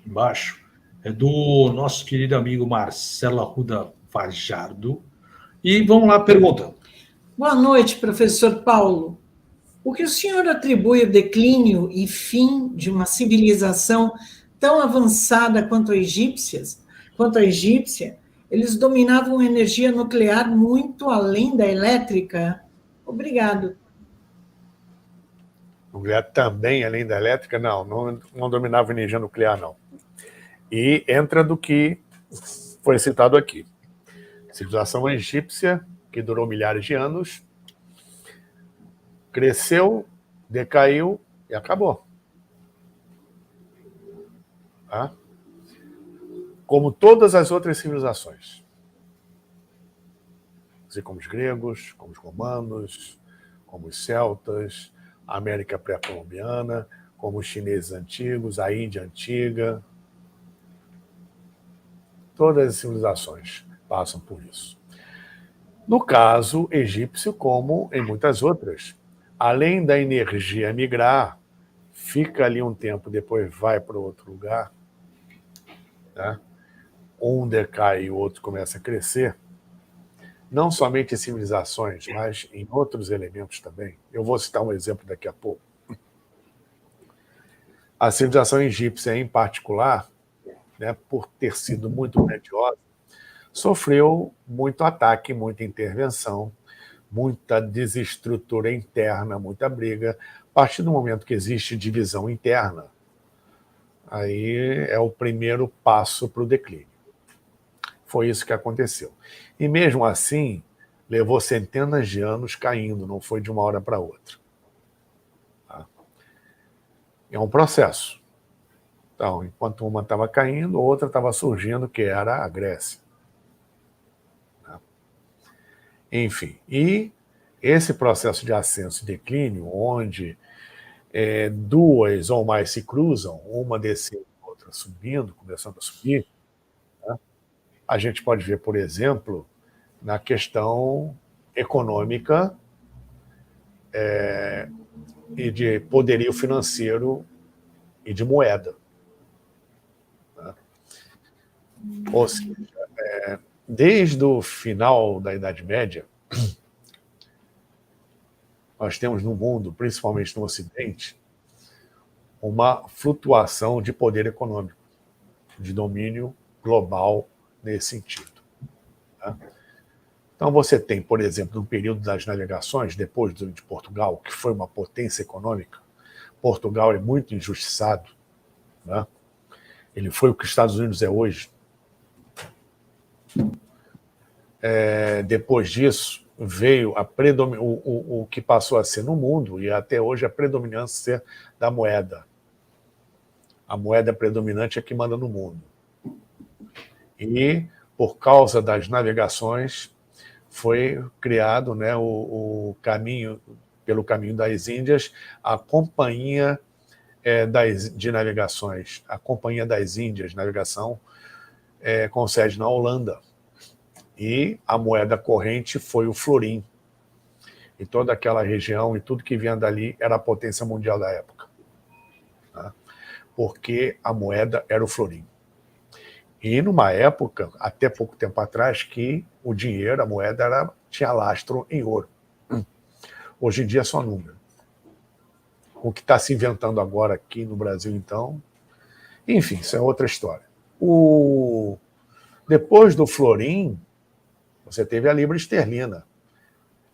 embaixo. É do nosso querido amigo Marcelo Arruda Fajardo. E vamos lá, pergunta. Boa noite, professor Paulo. O que o senhor atribui ao declínio e fim de uma civilização tão avançada quanto a egípcia? Eles dominavam a energia nuclear muito além da elétrica? Obrigado. Nuclear também, além da elétrica? Não dominava energia nuclear, não. E entra do que foi citado aqui. Civilização egípcia, que durou milhares de anos, cresceu decaiu e acabou. Tá? Como todas as outras civilizações. Assim como os gregos, como os romanos, como os celtas, a América pré-colombiana, como os chineses antigos, a Índia antiga. Todas as civilizações passam por isso. No caso egípcio, como em muitas outras, além da energia migrar, fica ali um tempo, depois vai para outro lugar, né? Um decai e o outro começa a crescer, não somente em civilizações, mas em outros elementos também. Eu vou citar um exemplo daqui a pouco. A civilização egípcia, em particular, né, por ter sido muito grandiosa, sofreu muito ataque, muita intervenção, muita desestrutura interna, muita briga. A partir do momento que existe divisão interna, aí é o primeiro passo para o declínio. Foi isso que aconteceu. E mesmo assim, levou centenas de anos caindo, não foi de uma hora para outra. Tá? É um processo. Então, enquanto uma estava caindo, outra estava surgindo, que era a Grécia. Tá? Enfim, e esse processo de ascenso e declínio, onde duas ou mais se cruzam, uma descendo, outra subindo, começando a subir, né? A gente pode ver, por exemplo, na questão econômica e de poderio financeiro e de moeda. Né? Ou seja, desde o final da Idade Média, nós temos no mundo, principalmente no Ocidente, uma flutuação de poder econômico, de domínio global nesse sentido. Tá? Então você tem, por exemplo, no período das navegações, depois de Portugal, que foi uma potência econômica, Portugal é muito injustiçado, né? Ele foi o que os Estados Unidos é hoje. Depois disso, veio o que passou a ser no mundo, e até hoje a predominância da moeda. A moeda predominante é que manda no mundo. E, por causa das navegações, foi criado, né, pelo caminho das Índias, a Companhia de Navegações, a Companhia das Índias, navegação, com sede na Holanda. E a moeda corrente foi o florim. E toda aquela região e tudo que vinha dali era a potência mundial da época. Tá? Porque a moeda era o florim. E numa época, até pouco tempo atrás, que o dinheiro, a moeda, tinha lastro em ouro. Hoje em dia é só número. O que está se inventando agora aqui no Brasil, então... Enfim, isso é outra história. Depois do florim, você teve a libra esterlina.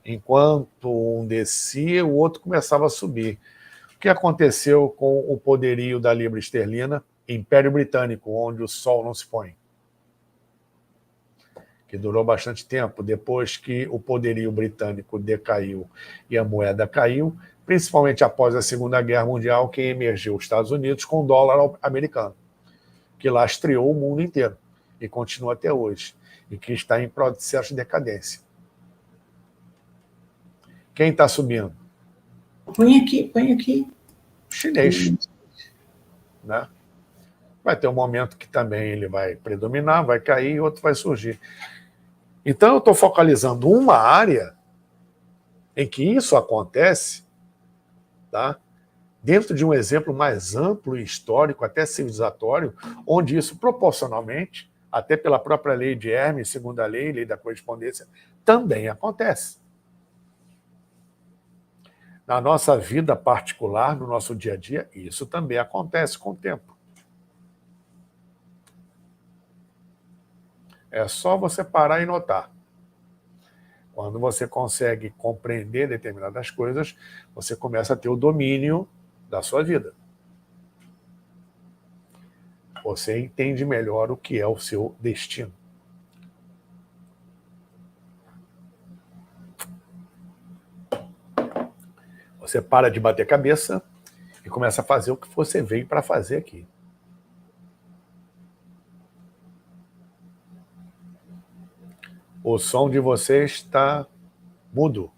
Enquanto um descia, o outro começava a subir. O que aconteceu com o poderio da libra esterlina? Império Britânico, onde o sol não se põe. Que durou bastante tempo. Depois que o poderio britânico decaiu e a moeda caiu, principalmente após a Segunda Guerra Mundial, que emergiu os Estados Unidos com o dólar americano, que lastreou o mundo inteiro e continua até hoje, e que está em processo de decadência. Quem está subindo? Põe aqui. O chinês. Né? Vai ter um momento que também ele vai predominar, vai cair e outro vai surgir. Então eu estou focalizando uma área em que isso acontece, tá? Dentro de um exemplo mais amplo e histórico, até civilizatório, onde isso proporcionalmente, até pela própria lei de Hermes, segunda lei da correspondência, também acontece. Na nossa vida particular, no nosso dia a dia, isso também acontece com o tempo. É só você parar e notar. Quando você consegue compreender determinadas coisas, você começa a ter o domínio da sua vida. Você entende melhor o que é o seu destino. Você para de bater cabeça e começa a fazer o que você veio para fazer aqui. O som de vocês está mudo.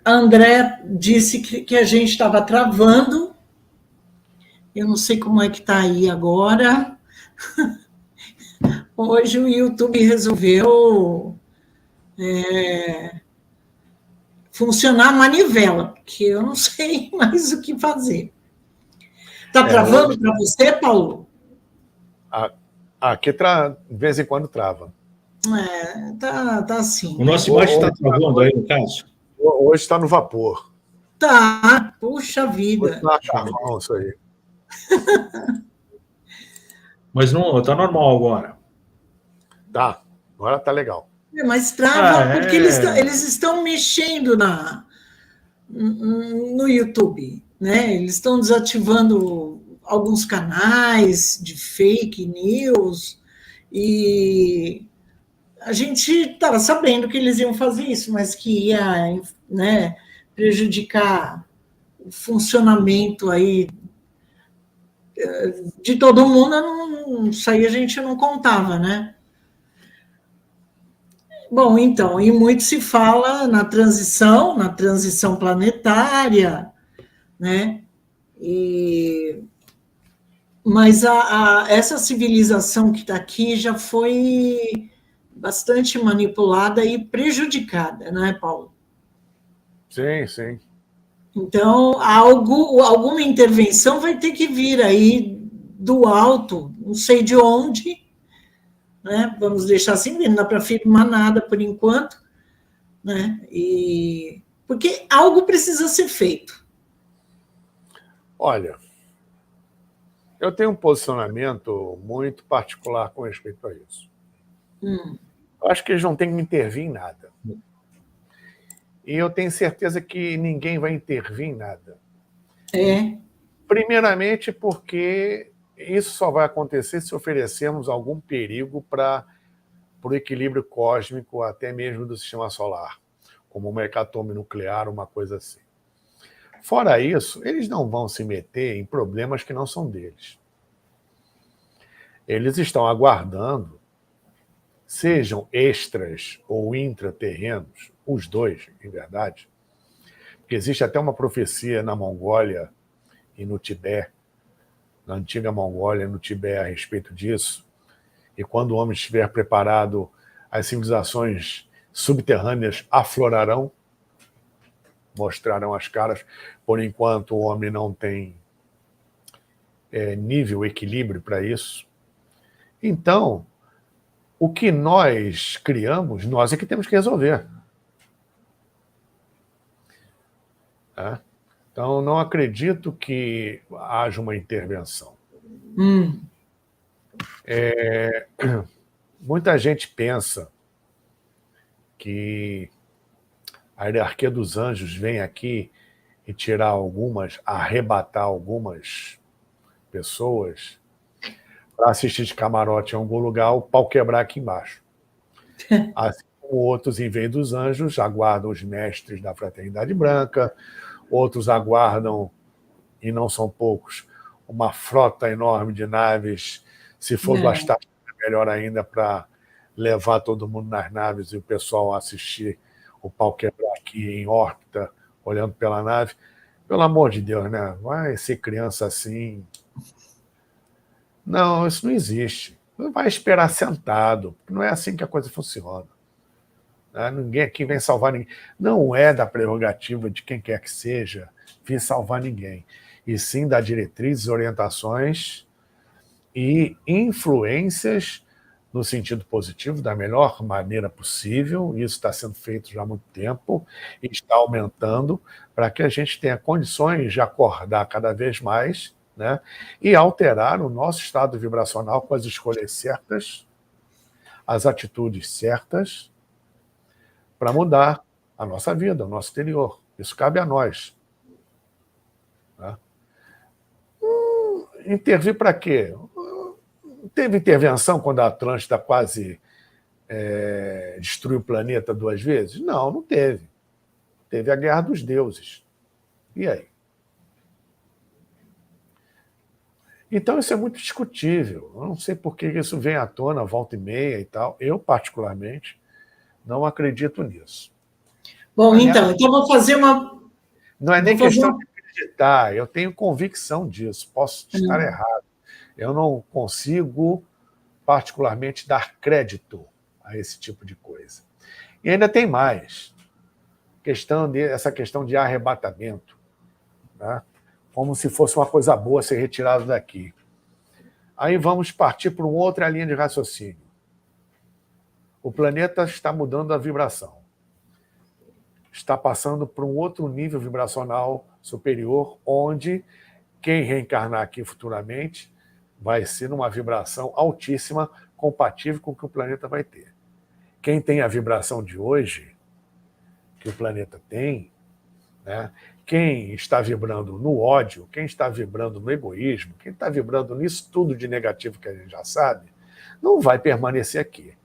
A André disse que a gente estava travando. Eu não sei como é que está aí agora. Hoje o YouTube resolveu funcionar a manivela, porque eu não sei mais o que fazer. Está travando para você, Paulo? Aqui de vez em quando trava. Tá assim. O nosso imagem está travando aí, no caso? Hoje está no vapor. Tá, puxa vida. Hoje está carvão, isso aí. Mas não está normal agora. Tá, agora tá legal. Mas trava, porque eles estão mexendo no YouTube, né? Eles estão desativando alguns canais de fake news e a gente estava sabendo que eles iam fazer isso, mas que ia, né, prejudicar o funcionamento aí de todo mundo, isso aí a gente não contava, né? Bom, então, e muito se fala na transição planetária, né? Mas essa civilização que está aqui já foi bastante manipulada e prejudicada, né, Paulo? Sim, sim. Então, alguma intervenção vai ter que vir aí do alto, não sei de onde, né? Vamos deixar assim, não dá para afirmar nada por enquanto, né? Porque algo precisa ser feito. Olha, eu tenho um posicionamento muito particular com respeito a isso. Eu acho que eles não têm que intervir em nada. E eu tenho certeza que ninguém vai intervir em nada. Primeiramente porque isso só vai acontecer se oferecermos algum perigo para o equilíbrio cósmico, até mesmo do sistema solar, como uma hecatombe nuclear, uma coisa assim. Fora isso, eles não vão se meter em problemas que não são deles. Eles estão aguardando, sejam extras ou intraterrenos, os dois, em verdade, porque existe até uma profecia na Mongólia e no Tibete, na antiga Mongólia e no Tibete a respeito disso, e quando o homem estiver preparado, as civilizações subterrâneas aflorarão, mostrarão as caras. Por enquanto, o homem não tem nível, equilíbrio para isso. Então, o que nós criamos, nós é que temos que resolver. Então, não acredito que haja uma intervenção. Muita gente pensa que a hierarquia dos anjos vem aqui e tirar algumas, arrebatar algumas pessoas para assistir de camarote em algum lugar, o pau quebrar aqui embaixo. Assim como outros, em vez dos anjos, aguardam os mestres da Fraternidade Branca, outros aguardam, e não são poucos, uma frota enorme de naves, se for bastante, melhor ainda, para levar todo mundo nas naves e o pessoal assistir o pau quebrar aqui em órbita, olhando pela nave. Pelo amor de Deus, né? Vai ser criança assim. Não, isso não existe. Não vai esperar sentado, não é assim que a coisa funciona. Ninguém aqui vem salvar ninguém. Não é da prerrogativa de quem quer que seja vir salvar ninguém, e sim dar diretrizes, orientações e influências no sentido positivo, da melhor maneira possível. Isso está sendo feito já há muito tempo e está aumentando para que a gente tenha condições de acordar cada vez mais, né, e alterar o nosso estado vibracional com as escolhas certas, as atitudes certas, para mudar a nossa vida, o nosso interior. Isso cabe a nós. Intervir para quê? Teve intervenção quando a Atlântida quase destruir o planeta 2 vezes? Não, não teve. Teve a Guerra dos Deuses. E aí? Então, isso é muito discutível. Eu não sei por que isso vem à tona, volta e meia e tal. Eu, particularmente, não acredito nisso. Bom, então vou fazer uma... Não é nem questão de acreditar, eu tenho convicção disso, posso estar errado. Eu não consigo, particularmente, dar crédito a esse tipo de coisa. E ainda tem mais. Essa questão de arrebatamento, né? Como se fosse uma coisa boa ser retirado daqui. Aí vamos partir para uma outra linha de raciocínio. O planeta está mudando a vibração. Está passando para um outro nível vibracional superior, onde quem reencarnar aqui futuramente vai ser numa vibração altíssima, compatível com o que o planeta vai ter. Quem tem a vibração de hoje, que o planeta tem, né? Quem está vibrando no ódio, quem está vibrando no egoísmo, quem está vibrando nisso tudo de negativo que a gente já sabe, não vai permanecer aqui.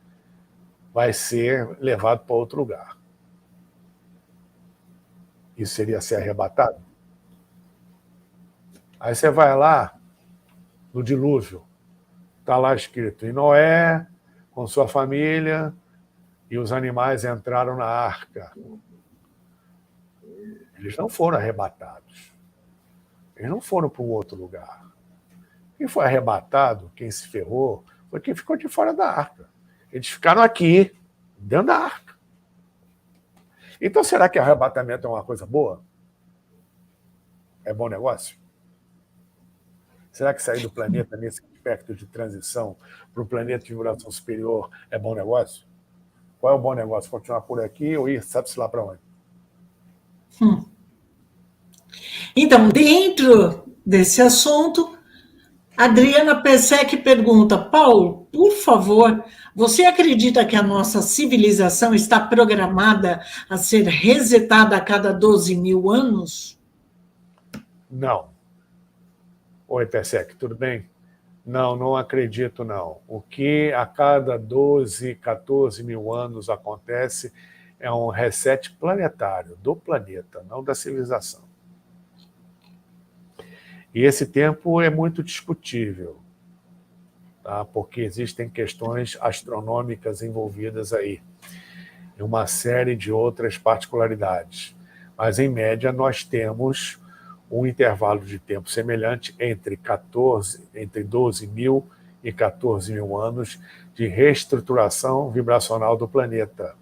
Vai ser levado para outro lugar. Isso seria ser arrebatado? Aí você vai lá, no dilúvio, está lá escrito, e Noé, com sua família, e os animais entraram na arca. Eles não foram arrebatados. Eles não foram para um outro lugar. Quem foi arrebatado, quem se ferrou, foi quem ficou de fora da arca. Eles ficaram aqui, dentro da arca. Então, será que arrebatamento é uma coisa boa? É bom negócio? Será que sair do planeta nesse aspecto de transição para um planeta de vibração superior é bom negócio? Qual é o bom negócio? Continuar por aqui ou ir, sabe-se lá para onde? Então, dentro desse assunto, Adriana Pesek pergunta, Paulo, por favor, você acredita que a nossa civilização está programada a ser resetada a cada 12 mil anos? Não. Oi, Pesek, tudo bem? Não, não acredito, não. O que a cada 12, 14 mil anos acontece é um reset planetário, do planeta, não da civilização. E esse tempo é muito discutível, tá? Porque existem questões astronômicas envolvidas aí, e uma série de outras particularidades. Mas, em média, nós temos um intervalo de tempo semelhante entre 12 mil e 14 mil anos de reestruturação vibracional do planeta,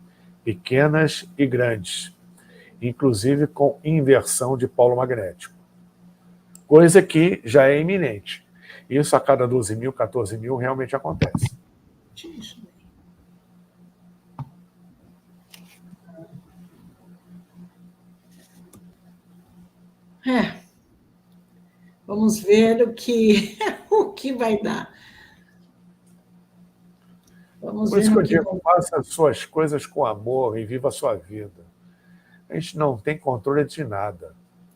pequenas e grandes, inclusive com inversão de polo magnético. Coisa que já é iminente. Isso a cada 12 mil, 14 mil realmente acontece. Vamos ver o que vai dar. Por isso que eu digo, faça as suas coisas com amor e viva a sua vida. A gente não tem controle de nada.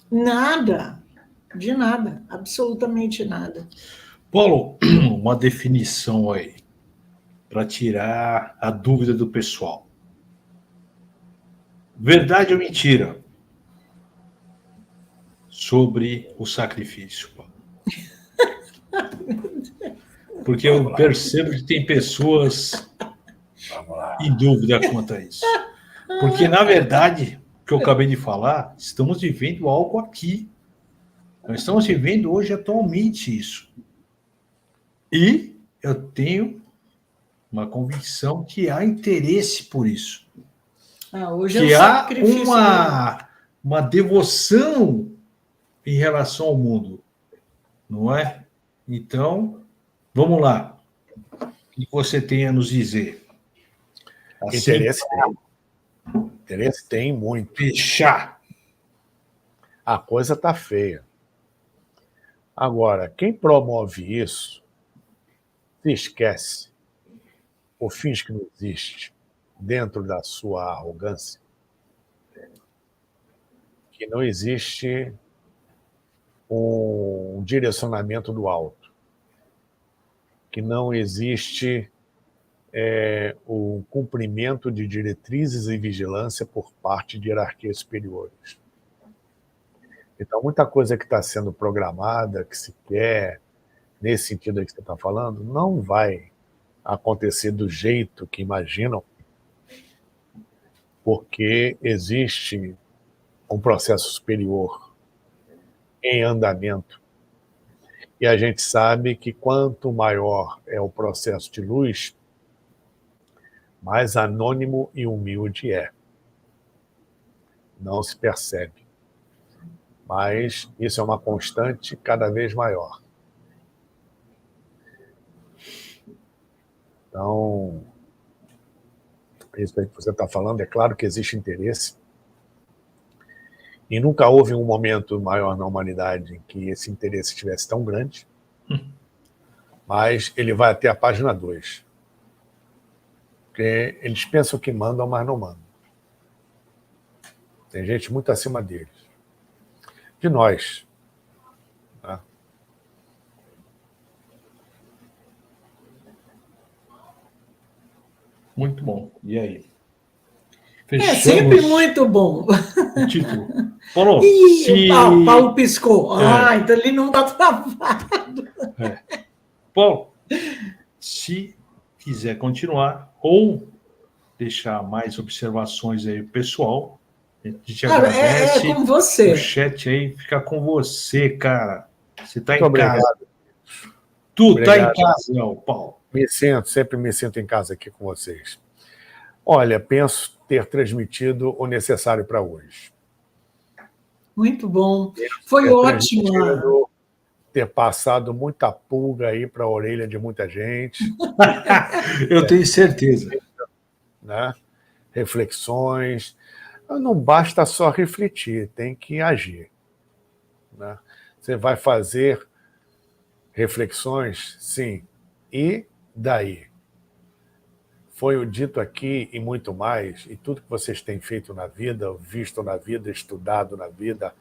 Nada, de nada, absolutamente nada. Paulo, uma definição aí, para tirar a dúvida do pessoal. Verdade ou mentira sobre o sacrifício, Paulo? Porque eu percebo que tem pessoas em dúvida quanto a isso. Porque, na verdade, o que eu acabei de falar, estamos vivendo algo aqui. Nós estamos vivendo hoje, atualmente, isso. E eu tenho uma convicção que há interesse por isso. Hoje que é um há sacrifício uma devoção em relação ao mundo, não é? Então, vamos lá. O que você tem a nos dizer? Assim, interesse tem. Interesse tem muito. Fechar. A coisa está feia. Agora, quem promove isso se esquece ou finge que não existe dentro da sua arrogância, que não existe um direcionamento do alto, que não existe um cumprimento de diretrizes e vigilância por parte de hierarquias superiores. Então, muita coisa que está sendo programada, que se quer, nesse sentido aí que você está falando, não vai acontecer do jeito que imaginam, porque existe um processo superior em andamento. E a gente sabe que quanto maior é o processo de luz, mais anônimo e humilde é. Não se percebe. Mas isso é uma constante cada vez maior. Então, isso aí que você está falando, é claro que existe interesse. E nunca houve um momento maior na humanidade em que esse interesse estivesse tão grande. Mas ele vai até a página 2. Porque eles pensam que mandam, mas não mandam. Tem gente muito acima deles. De nós. Tá? Muito bom. E aí? É sempre muito bom. O título. Paulo, Paulo piscou. Então ele não está travado. Paulo, se quiser continuar ou deixar mais observações aí, pessoal, a gente agradece. É com você. O chat aí fica com você, cara. Você está em obrigado. casa. Tu está em casa, Paulo. Sempre me sinto em casa aqui com vocês. Olha, penso ter transmitido o necessário para hoje. Muito bom. Foi ótimo. Ter passado muita pulga aí para a orelha de muita gente. Eu tenho certeza. Né? Reflexões. Não basta só refletir, tem que agir. Né? Você vai fazer reflexões, sim. E daí? Foi o dito aqui e muito mais, e tudo que vocês têm feito na vida, visto na vida, estudado na vida,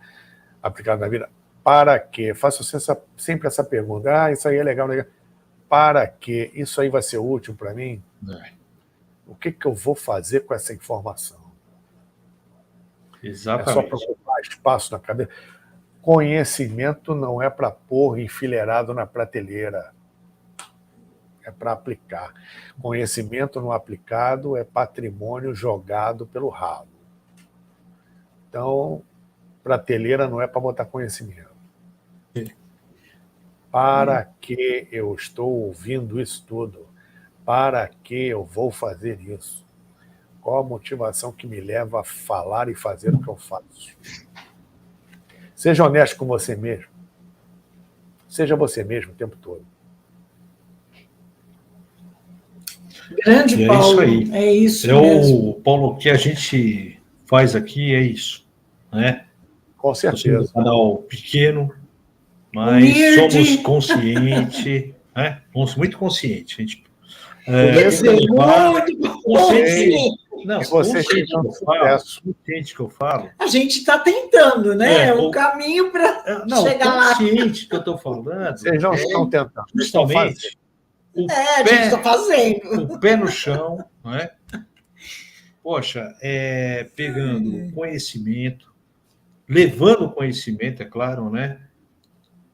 aplicado na vida, para quê? Faço sempre essa pergunta. Isso aí é legal, legal. Para quê? Isso aí vai ser útil para mim? O que eu vou fazer com essa informação? Exatamente. É só para ocupar espaço na cabeça. Conhecimento não é para pôr enfileirado na prateleira. É para aplicar. Conhecimento não aplicado é patrimônio jogado pelo ralo. Então, prateleira não é para botar conhecimento. Para que eu estou ouvindo isso tudo? Para que eu vou fazer isso? Qual a motivação que me leva a falar e fazer o que eu faço? Seja honesto com você mesmo. Seja você mesmo o tempo todo. Grande, Paulo. É isso mesmo. O Paulo, o que a gente faz aqui é isso. Né? Com certeza. Nós somos um canal pequeno, mas somos conscientes. Né? Somos muito conscientes. A gente, muito consciente. Não, consciente que eu falo. A gente está tentando, né? É um caminho para chegar lá. Consciente que eu estou falando. Vocês não estão tentando. Justamente. A gente está fazendo. O pé no chão, não é? Poxa, pegando conhecimento, levando conhecimento, é claro, né?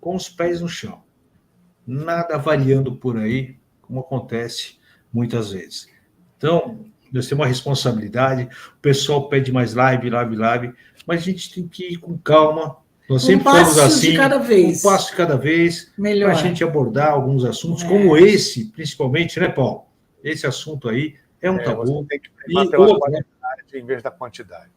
Com os pés no chão. Nada variando por aí, como acontece muitas vezes. Então, nós temos uma responsabilidade, o pessoal pede mais live, mas a gente tem que ir com calma. Nós sempre fomos assim, um passo de cada vez, para a gente abordar alguns assuntos, como esse, principalmente, né, Paulo? Esse assunto aí é um tabu. Você tem que primar pela qualidade em vez da quantidade.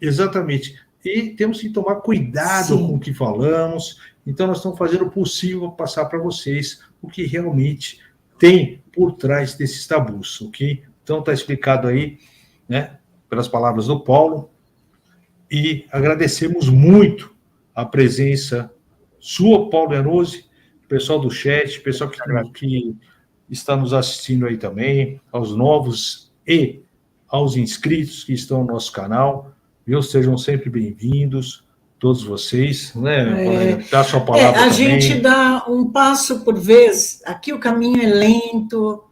Exatamente. E temos que tomar cuidado com o que falamos. Então, nós estamos fazendo o possível para passar para vocês o que realmente tem por trás desses tabus, ok? Então, está explicado aí, né, pelas palavras do Paulo. E agradecemos muito a presença sua, Paulo Iannuzzi, pessoal do chat, pessoal que está nos assistindo aí também, aos novos e aos inscritos que estão no nosso canal. Sejam sempre bem-vindos, todos vocês, né? Dá sua palavra também. Gente dá um passo por vez. Aqui o caminho é lento,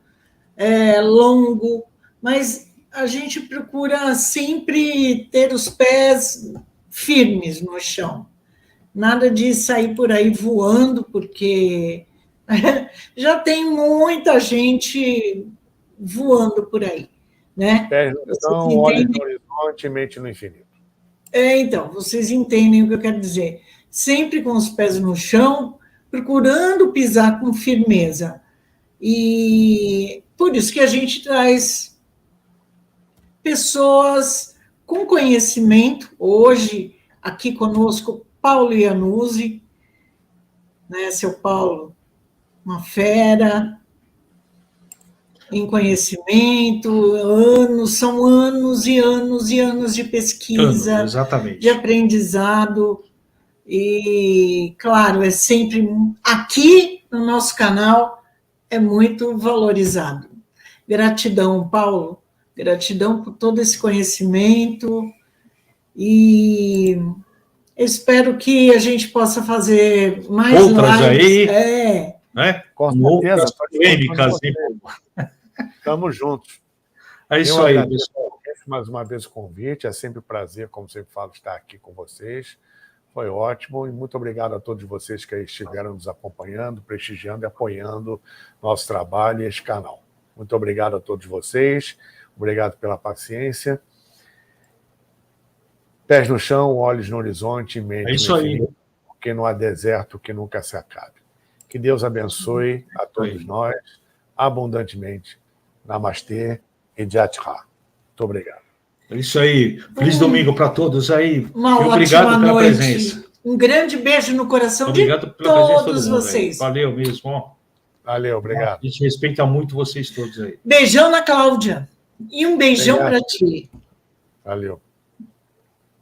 é longo, mas a gente procura sempre ter os pés firmes no chão. Nada de sair por aí voando, porque já tem muita gente voando por aí, né? Pés no chão, olhos no horizonte, mente no infinito. Então, vocês entendem o que eu quero dizer. Sempre com os pés no chão, procurando pisar com firmeza. E por isso que a gente traz pessoas com conhecimento. Hoje, aqui conosco, Paulo Iannuzzi, né, seu Paulo, uma fera em conhecimento, são anos e anos e anos de pesquisa, exatamente, de aprendizado, e, claro, é sempre aqui no nosso canal, é muito valorizado. Gratidão, Paulo, gratidão por todo esse conhecimento, e espero que a gente possa fazer mais outras lives. Aí, né? Com outras polêmicas. Estamos juntos. É isso aí, pessoal. Mais uma vez o convite, é sempre um prazer, como sempre falo, estar aqui com vocês. Foi ótimo e muito obrigado a todos vocês que estiveram nos acompanhando, prestigiando e apoiando nosso trabalho e este canal. Muito obrigado a todos vocês, obrigado pela paciência. Pés no chão, olhos no horizonte, mente no infinito, porque não há deserto que nunca se acabe. Que Deus abençoe a todos nós abundantemente. Namastê e Jai Ra. Muito obrigado. É isso aí. Feliz domingo para todos aí. Uma obrigado pela noite. Presença. Um grande beijo no coração obrigado de todos mundo, vocês. Aí. Valeu mesmo. Ó. Valeu, obrigado. A gente respeita muito vocês todos aí. Beijão na Cláudia. E um beijão para ti. Valeu.